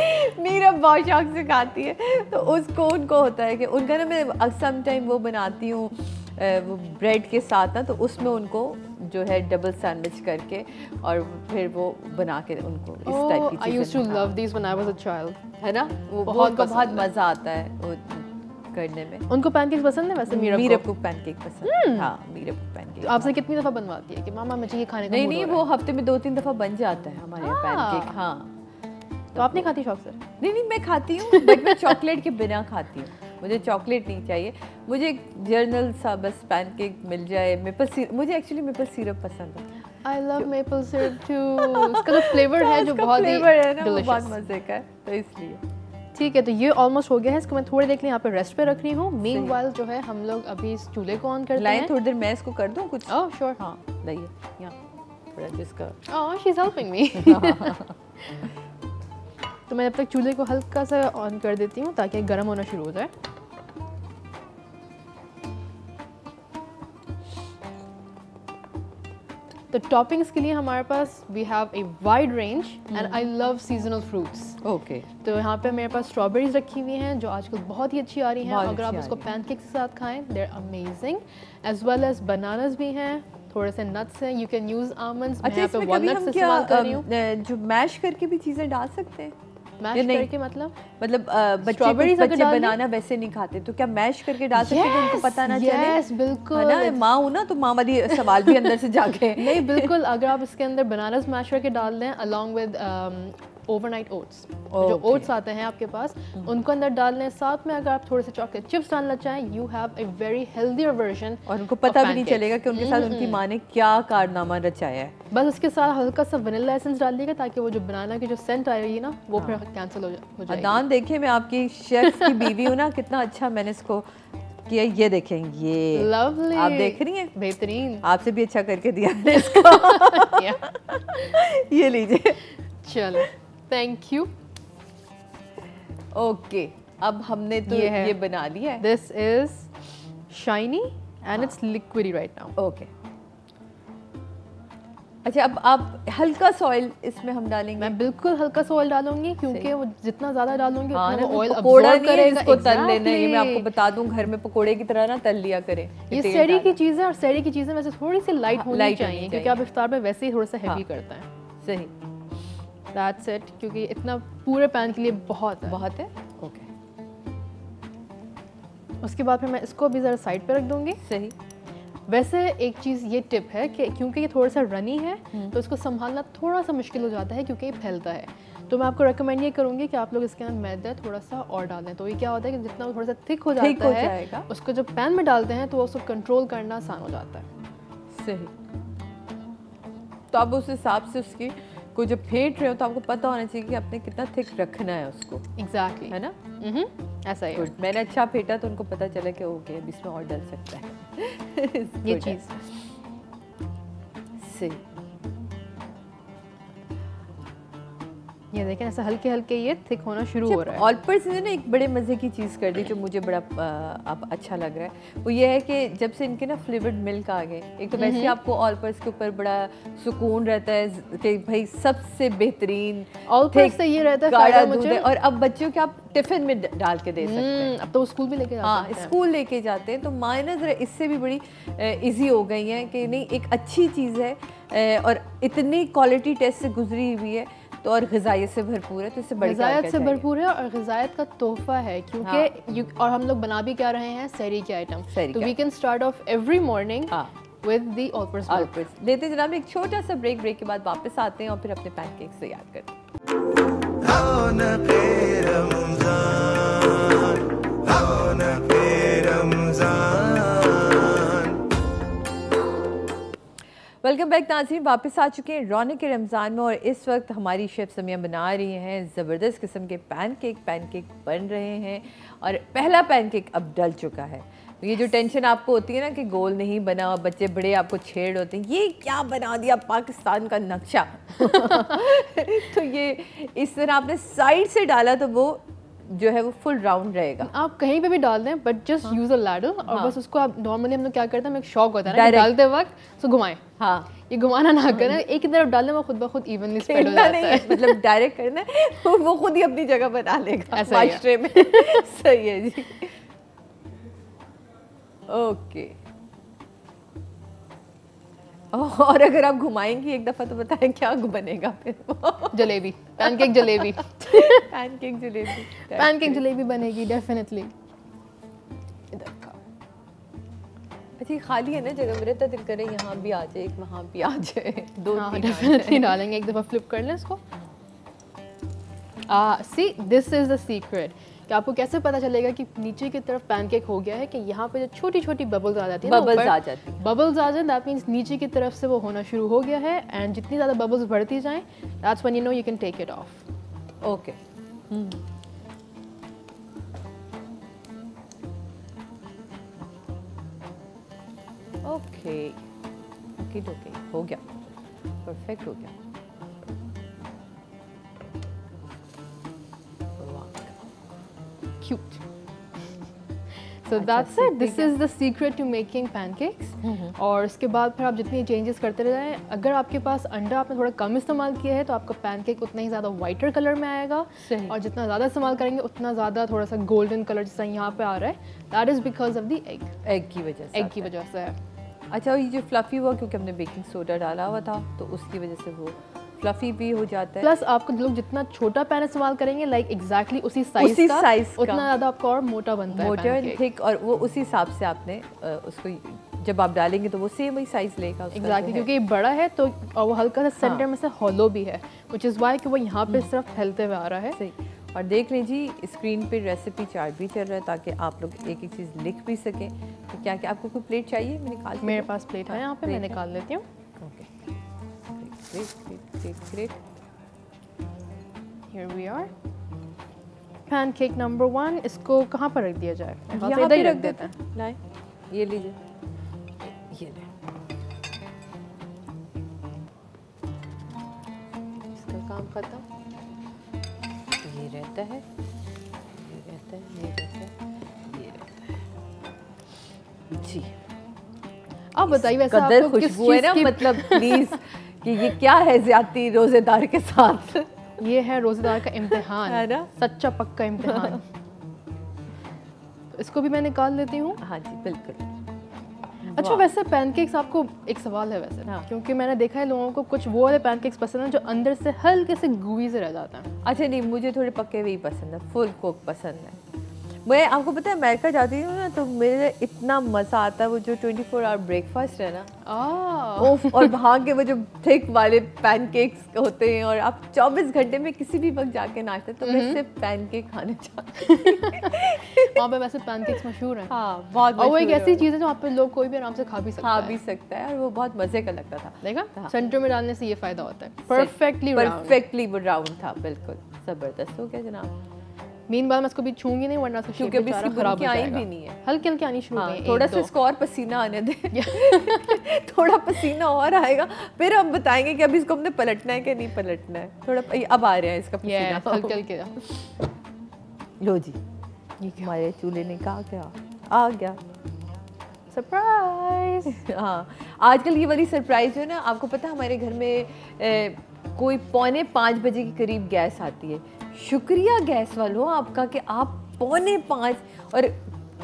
मीरा बहुत शौक से खाती है, तो उसको उनको होता है कि उनका ना मैं सम टाइम वो बनाती हूँ वो ब्रेड के साथ ना, तो उसमें उनको जो है डबल सैंडविच करके और फिर वो बना के उनको इस टाइप की चीज़ें। I used to love these when I was a child, है ना, वो बहुत मज़ा आता है वो करने में। उनको पैनकेक्स पसंद है? वैसे मीरा को पैनकेक पसंद है। हाँ, मीरा को पैनकेक। तो आपसे कितनी दफ़ा बनवाती है कि मामा मुझे ये खाने का? नहीं, वो हफ्ते में 2-3 दफ़ा बन जाता है हमारे यहाँ पैनकेक। हाँ, तो आप नहीं खाती शौक से? नहीं, मैं खाती हूँ, बट मैं चॉकलेट के बिना खाती हूँ, मुझे चॉकलेट नहीं चाहिए, मुझे एक जर्नल सा बस पैनकेक मिल जाए। मुझे एक्चुअली मेपल सिरप पसंद है। I love maple syrup too। इसका जो फ्लेवर है जो बहुत फ्लेवर है ना, वो बहुत मजे का है, तो इसलिए। ठीक है, तो ये ऑलमोस्ट हो गया है। इसको मैं थोड़ी देर के लिए यहाँ पे रेस्ट पे रख रही हूँ। मीनवाइल जो है हम लोग अभी इस चूल्हे को ऑन करते हैं। थोड़ी देर मैं इसको कर दूँ कुछ? Oh sure. हाँ, लाइए यहाँ थोड़ा जिसका। ओह, शी इज हेल्पिंग मी। तो मैं जब तक चूल्हे को हल्का सा ऑन कर देती हूँ ताकि गर्म होना शुरू हो जाए। तो टॉपिंग्स के लिए हमारे पास we have a wide range and I love seasonal fruits. Okay, तो यहाँ पे मेरे पास स्ट्रॉबेरीज रखी हुई हैं जो आजकल बहुत ही अच्छी आ रही हैं। अगर आप उसको पैनकेक के साथ खाएं, they are amazing. As well as bananas भी हैं, थोड़े से नट्स हैं, यू कैन यूज आमंड्स। अच्छा, इसमें कभी हम क्या जो मैश करके भी चीज़ें डाल सकते हैं? मैश करके मतलब बच्चे बनाना वैसे नहीं खाते, तो क्या मैश करके डाल सकते हैं उनको पता ना चले? यस, बिल्कुल। है ना, माँ हूँ ना, तो माँ वाली सवाल भी अंदर से जाके। नहीं, बिल्कुल, अगर आप इसके अंदर बनानास मैश करके डाल दें अलॉन्ग विद ओवरनाइट ओट्स, जो ओट्स आते हैं आपके पास, उनको अंदर डाल लें। साथ में अगर आप थोड़े से चॉकलेट चिप्स डालना चाहें, you have a very healthier version. और उनको पता भी नहीं चलेगा कि उनके साथ उनकी माँ ने क्या कारनामा रचाया है। बस उसके साथ हल्का सा वनीला एसेंस डाल दीजिएगा ताकि वो जो बनाना की जो सेंट आएगी ना, वो फिर कैंसिल हो जाएगी। अदनान, देखिए मैं आपकी शेफ की बीवी हूँ ना, कितना अच्छा मैंने इसको किया। ये देखें, ये लवली, आप देख रही हैं, बेहतरीन। आपसे भी अच्छा करके दिया है इसको। ये लीजिए। चलो, थैंक यू। ओके, अब हमने तो ये बना लिया है। This is shiny and it's liquidy right now. Okay, अच्छा, अब आप हल्का सा ऑयल इसमें हम डालेंगे। मैं बिल्कुल हल्का सा ऑयल डालूंगी क्योंकि वो जितना ज़्यादा डालूंगी उतना वो ऑयल पकोड़ा अब्सॉर्ब करेगा। इसको तल लेना है, ये मैं आपको बता दूं, घर में पकोड़े की तरह ना तल लिया करें। ये सहरी की चीज़ें, और सहरी की चीज़ें वैसे थोड़ी सी लाइट होनी चाहिए क्योंकि आप इफ्तार में वैसे ही थोड़ा सा हैवी करता है। सही, दैट्स इट, क्योंकि इतना पूरे पैन के लिए बहुत है। ओके, उसके बाद फिर मैं इसको भी ज़रा साइड पे रख दूंगी। सही। वैसे एक चीज़ ये टिप है कि क्योंकि ये थोड़ा सा रनी है तो इसको संभालना थोड़ा सा मुश्किल हो जाता है क्योंकि ये फैलता है। तो मैं आपको रेकमेंड ये करूँगी कि आप लोग इसके अंदर मैदा थोड़ा सा और डाल दें। तो ये क्या होता है कि जितना वो थोड़ा सा थिक हो जाता है उसको जब पैन में डालते हैं तो उसको कंट्रोल करना आसान हो जाता है। सही। तो आप उस हिसाब से उसकी को जब फेंट रहे हो तो आपको पता होना चाहिए कि आपने कितना थिक रखना है उसको। एग्जैक्टली है ना? ऐसा ही। मैंने अच्छा फेंटा तो उनको पता चला कि ओके अब इसमें और डल सकता है ये चीज़ सही। ये देखें ऐसा हल्के हल्के ये थिक होना शुरू हो रहा है। ऑल पर्पस ने ना एक बड़े मज़े की चीज़ कर दी जो मुझे बड़ा अब अच्छा लग रहा है, वो ये है कि जब से इनके ना फ्लेवर्ड मिल्क आ गए, एक तो वैसे आपको ऑल पर्पस के ऊपर बड़ा सुकून रहता है कि भाई सबसे बेहतरीन ऑल पर्पस से ये रहता है गाढ़ा दूध है, और अब बच्चों के आप टिफिन में डाल के दे सकते हैं। अब तो वो स्कूल भी लेके जाते हैं। स्कूल लेके जाते हैं तो माइनस इससे भी बड़ी इजी हो गई है कि नहीं एक अच्छी चीज़ है और इतनी क्वालिटी टेस्ट से गुजरी हुई है तो और ग़िज़ायत से भरपूर है, तो इससे बड़ी ग़िज़ायत से भरपूर है और ग़िज़ायत का तोहफा है क्योंकि और हम लोग बना भी क्या रहे हैं सहरी के आइटम, तो we can start off every morning with the all purpose. लेते जनाब एक छोटा सा ब्रेक के बाद वापस आते हैं और फिर अपने पैनकेक्स तैयार करते हैं। वेलकम बैक नाज़रीन, वापस आ चुके हैं रौनक के रमज़ान में और इस वक्त हमारी शेफ़ समिया बना रही हैं ज़बरदस्त किस्म के पैनकेक बन रहे हैं और पहला पैनकेक अब डल चुका है। तो ये जो टेंशन आपको होती है ना कि गोल नहीं बना और बच्चे बड़े आपको छेड़ होते हैं, ये क्या बना दिया पाकिस्तान का नक्शा तो ये इस तरह आपने साइड से डाला तो वो जो है वो फुल राउंड रहेगा। आप कहीं पे भी डाल दें but just use a ladle और बस उसको आप नॉर्मली हम लोग क्या करते हैं, हमें एक शौक होता है ना डालते वक्त उसको घुमाएं। हाँ, ये घुमाना ना करें, एक ही तरफ डालने में खुद ब खुद इवनली स्प्रेड हो जाता है। मतलब डायरेक्ट करना है वो खुद ही अपनी जगह बना लेगा माशरे में। सही है जी। ओके, और अगर आप घुमाएंगी एक दफ़ा तो बताएं क्या बनेगा फिर? जलेबी, पैनकेक जलेबी पैनकेक जलेबी बनेगी डेफिनेटली। इधर का अच्छा खाली है ना जगह, मेरे तो दिल करे यहाँ भी आ जाए एक वहाँ भी आ जाए, दो डेफिनेटली डालेंगे। एक दफ़ा फ्लिप कर लें इसको। See this is the secret कि आपको कैसे पता चलेगा कि नीचे की तरफ पैनकेक हो गया है कि यहाँ पे जो छोटी छोटी बबल्स आ जाती है, बबल्स आ जाए, दैट मीन्स नीचे की तरफ से वो होना शुरू हो गया है। एंड जितनी ज़्यादा बबल्स बढ़ती जाएं, that's when you know you can take it off. Okay, okay okay, हो गया, परफेक्ट हो गया। Cute. So that's it. This is the secret to making pancakes. और इसके बाद फिर आप जितनी चेंजेस करते रहे, अगर आपके पास अंडा आपने थोड़ा कम इस्तेमाल किया है तो आपका पैनकेक उतना ही ज़्यादा वाइटर कलर में आएगा, और जितना ज़्यादा इस्तेमाल करेंगे उतना ज़्यादा थोड़ा सा गोल्डन कलर जैसा यहाँ पे आ रहा है। That is because of the egg की वजह से है। अच्छा, ये जो फ्लफ़ी हुआ क्योंकि हमने बेकिंग सोडा डाला हुआ था तो उसकी वजह से वो फ्लफ़ी भी हो जाता है। प्लस आपको लोग जितना छोटा पैन इस्तेमाल करेंगे लाइक एग्जैक्टली उसी साइज का उतना ज़्यादा आपको और मोटा बनता है, मोटा एंड थिक, और वो उसी हिसाब से आपने उसको जब आप डालेंगे तो वो सेम ही साइज लेगा। एग्जैक्टली, क्योंकि ये बड़ा है तो और वो हल्का सा सेंटर में से हॉलो भी है, व्हिच इज़ व्हाई कि वो यहाँ पे सिर्फ फैलते हुए आ रहा है। सही। और देख लीजिए स्क्रीन पे रेसिपी चार्ट भी चल रहा है ताकि आप लोग एक एक चीज़ लिख भी सकें। तो क्या क्या आपको कोई प्लेट चाहिए? मैं निकाल, मेरे पास प्लेट है यहाँ पे, मैं निकाल लेती हूँ। Okay, great. Here we are. Pancake number 1, इसको कहाँ पर रख दिया जाए? यहाँ पे रख देते हैं। लाए, ये लीजिए, ये ले। इसका काम खत्म। ये रहता है, ये रहता है, ये रहता है, ये रहता है। जी, आप बताइए वैसे आपको किस खुशबू है ना, मतलब प्लीज कि ये क्या है ज्यादती रोजेदार के साथ? ये है रोजेदार का इम्तिहान, है ना, सच्चा पक्का इम्तिहान। तो इसको भी मैं निकाल लेती हूँ। हाँ जी, बिल्कुल। अच्छा, वैसे पैनकेक्स, आपको एक सवाल है वैसे, क्योंकि मैंने देखा है लोगों को कुछ वो वाले पैनकेक्स पसंद हैं जो अंदर से हल्के से गूई से रह जाता है। अच्छा नहीं, मुझे थोड़े पके हुए ही पसंद है, फुल कुक पसंद है। मैं आपको पता है अमेरिका जाती हूँ ना तो मेरे इतना मज़ा आता है वो जो 24 आवर ब्रेकफास्ट है ना और वहाँ के वो जो थिक वाले पैनकेक्स होते हैं और आप 24 घंटे में किसी भी वक्त जाके नाचते तो मैं सिर्फ पैनकेक खाने चाहती वहाँ पे वैसे पैनकेक्स मशहूर हैं। हाँ बहुत। और वो एक ऐसी चीज़ है जो वहाँ पे लोग कोई भी आराम से खा भी सकता है और वो बहुत मज़े का लगता था। देखा सेंटर में डालने से ये फ़ायदा होता है। परफेक्टली राउंड था, बिल्कुल ज़बरदस्त हो गया जनाब। मीनवाइल मैं इसको भी छूंगी नहीं वरना क्योंकि अभी खराब आई भी नहीं है, हल्के हल्के आनी शुरू हुई। थोड़ा सा इसको और पसीना आने दे थोड़ा पसीना और आएगा फिर हम बताएंगे कि अभी इसको हमने पलटना है कि नहीं पलटना है। थोड़ा अब आ रहा है इसका पसीना हल्के हल्के। लो जी हमारे चूल्हे ने कहा क्या आ गया सरप्राइज। हाँ आजकल ये वाली सरप्राइज जो है ना, आपको पता है हमारे घर में कोई 4:45 बजे के करीब गैस आती है। शुक्रिया गैस वालों आपका कि आप 4:45 और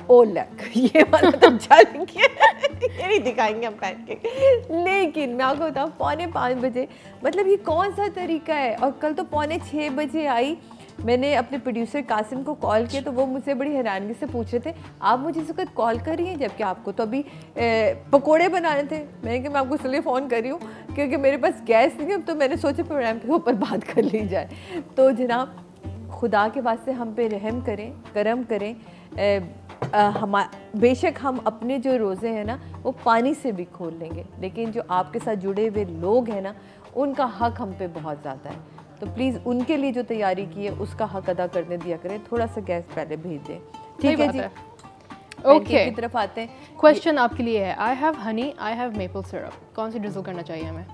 ओ लक ये वाला तो चल गया ये नहीं दिखाएंगे हम पहन के, लेकिन मैं आपको बताऊँ 4:45 बजे मतलब ये कौन सा तरीका है। और कल तो 5:45 बजे आई। मैंने अपने प्रोड्यूसर कासिम को कॉल किया तो वो मुझसे बड़ी हैरानगी से पूछ रहे थे आप मुझे इस वक्त कॉल कर रही हैं जबकि आपको तो अभी पकोड़े बनाने थे। मैंने कहा मैं आपको इसलिए फ़ोन कर रही हूँ क्योंकि मेरे पास गैस नहीं है, तो मैंने सोचा प्रोग्राम के ऊपर बात कर ली जाए। तो जनाब खुदा के वास्ते हम पे रहम करें, करम करें। बेशक हम अपने जो रोज़े हैं ना वो पानी से भी खोल लेंगे, लेकिन जो आपके साथ जुड़े हुए लोग हैं ना उनका हक हम पे बहुत ज़्यादा है। तो प्लीज़ उनके लिए जो तैयारी की है उसका हक अदा करने दिया करें। थोड़ा सा गैस पहले भेज दें, ठीक है जी। ओके की तरफ आते हैं। क्वेश्चन आपके लिए है, I have Honey, I have maple syrup, कौन सी ड्रिजल करना चाहिए हमें?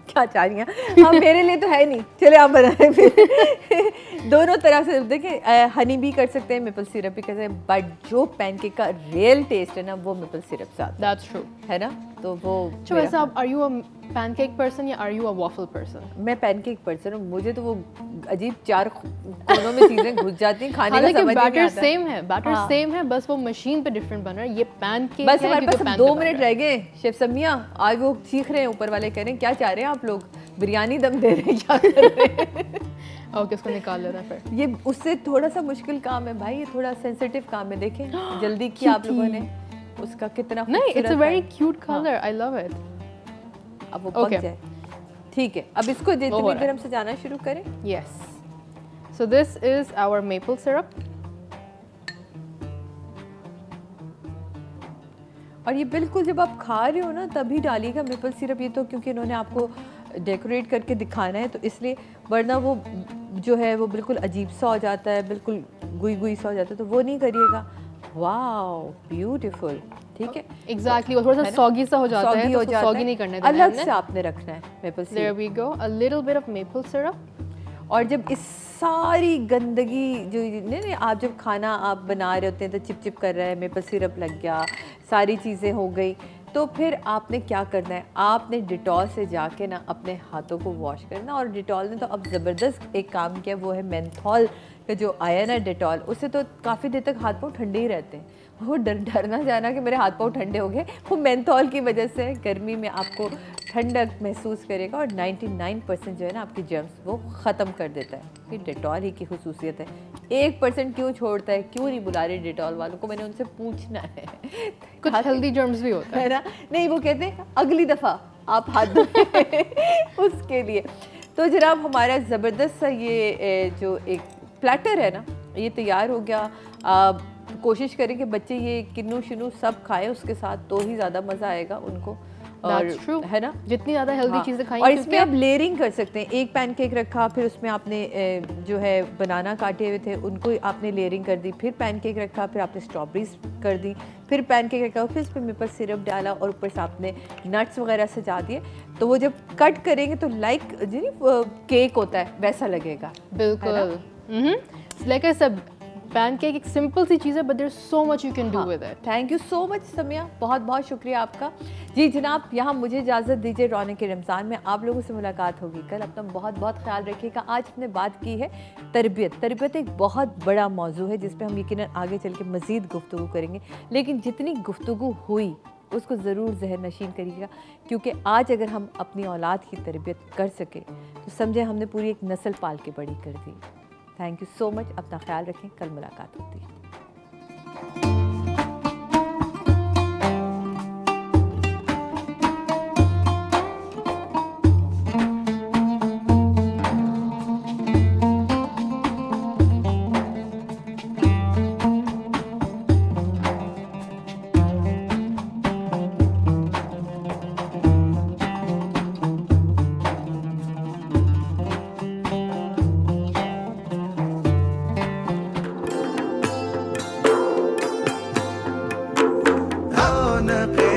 क्या चाह रही हैं? हाँ मेरे लिए तो है नहीं, चले आप बनाएं फिर। दोनों तरह से देखिए, हनी भी कर सकते हैं, मेपल सिरप भी कर सकते हैं, बट जो पैनकेक का रियल टेस्ट है ना वो मेपल सिरप से आता है। That's true, है ना? तो वो वैसे आप are you a pancake person या are you a waffle person? मैं पैनकेक पर्सन हूँ। मुझे तो वो अजीब चार कोनों में चीजें घुस जाती हैं, खाने का समझ नहीं आता। बैटर सेम है, बैटर सेम है, बस वो मशीन पे डिफरेंट बन रहा है। ये पैनकेक बस हमारे पास 2 मिनट रह गए। शेफ समिया आज वो सीख रहे हैं, ऊपर वाले कह रहे हैं क्या चाह रहे हैं आप लोग, बिरयानी दम दे रहे हैं क्या कर रहे हैं? ओके उसको निकाल लेना फिर। ये उससे थोड़ा सा मुश्किल काम है भाई, ये थोड़ा सेंसिटिव काम है। देखें जल्दी किया आप लोगों ने, उसका कितना नहीं, it's a very cute colour, I love it. अब वो पक जाए, ठीक है। अब इसको जितनी देर हम सजाना शुरू करें। Yes, so this is our maple syrup. और ये बिल्कुल जब आप खा रहे हो ना तभी डालिएगा मेपल सिरप। ये तो क्योंकि इन्होंने आपको डेकोरेट करके दिखाना है तो इसलिए, वरना वो जो है वो बिल्कुल अजीब सा हो जाता है, बिल्कुल गुई गुई सा हो जाता है, तो वो नहीं करिएगा। वाओ ब्यूटीफुल, ठीक है। एग्जैक्टली, वो थोड़ा सा सॉगी सा हो जाता है, तो सॉगी नहीं करने देना है, अलग से आपने रखना है maple syrup. There we go, a little bit of maple syrup. और जब इस सारी गंदगी जो नहीं आप जब खाना आप बना रहे होते हैं तो चिप चिप कर रहा है, मेपल सिरप लग गया, सारी चीज़ें हो गई, तो फिर आपने क्या करना है, आपने डिटॉल से जाके ना अपने हाथों को वॉश करना। और डिटॉल ने तो अब ज़बरदस्त एक काम किया, वो है मेंथॉल का जो आया ना डिटॉल, उससे तो काफ़ी देर तक हाथ पाँव ठंडे ही रहते हैं। वो डरना जाना कि मेरे हाथ पाँव ठंडे हो गए, वो मेंथॉल की वजह से गर्मी में आपको ठंडक महसूस करेगा। और 99% जो है ना आपकी जर्म्स वो ख़त्म कर देता है। ये डिटॉल ही की खुसूसियत है। 1% क्यों छोड़ता है, क्यों नहीं बुला रहे डिटॉल वालों को, मैंने उनसे पूछना है। कुछ हेल्दी जर्म्स भी होता है ना, नहीं वो कहते हैं अगली दफ़ा आप हाथ धोए उसके लिए। तो जनाब हमारा ज़बरदस्त सा ये जो एक प्लेटर है ना ये तैयार हो गया। कोशिश करें कि बच्चे ये किन्नू शिन्नू सब खाएं उसके साथ, तो ही ज़्यादा मज़ा आएगा उनको। और है ना, जितनी ज़्यादा हेल्दी चीज़ें खाएंगे। और इसमें आप लेयरिंग कर सकते हैं। एक पैनकेक रखा, फिर उसमें आपने जो है बनाना काटे हुए थे उनको आपने लेयरिंग कर दी, फिर पैनकेक रखा, फिर आपने स्ट्रॉबेरीज कर दी, फिर पैनकेक रखा, फिर उस पर मेपल सिरप डाला और ऊपर से आपने नट्स वगैरह सजा दिए। तो वो जब कट करेंगे तो लाइक केक होता है वैसा लगेगा। बिल्कुल, लाइक आई सेड पैनकेक एक सिंपल सी चीज़ है, but there is so much you can do with it. Thank you so much Samiya, बहुत बहुत शुक्रिया आपका। जी जनाब, यहाँ मुझे इजाज़त दीजिए। रौनक रमज़ान में आप लोगों से मुलाकात होगी कल। अपना बहुत बहुत ख्याल रखिएगा। आज हमने बात की है तरबियत। तरबियत एक बहुत बड़ा मौजू है जिस पर हम यकीनन आगे चल के मज़ीद गुफ्तगू करेंगे, लेकिन जितनी गुफ्तगू हुई उसको ज़रूर ज़हन नशीन करिएगा, क्योंकि आज अगर हम अपनी औलाद की तरबियत कर सके तो समझे हमने पूरी एक नस्ल पाल के बड़ी कर दी। Thank you so much. अपना ख्याल रखें, कल मुलाकात होती है। रौनक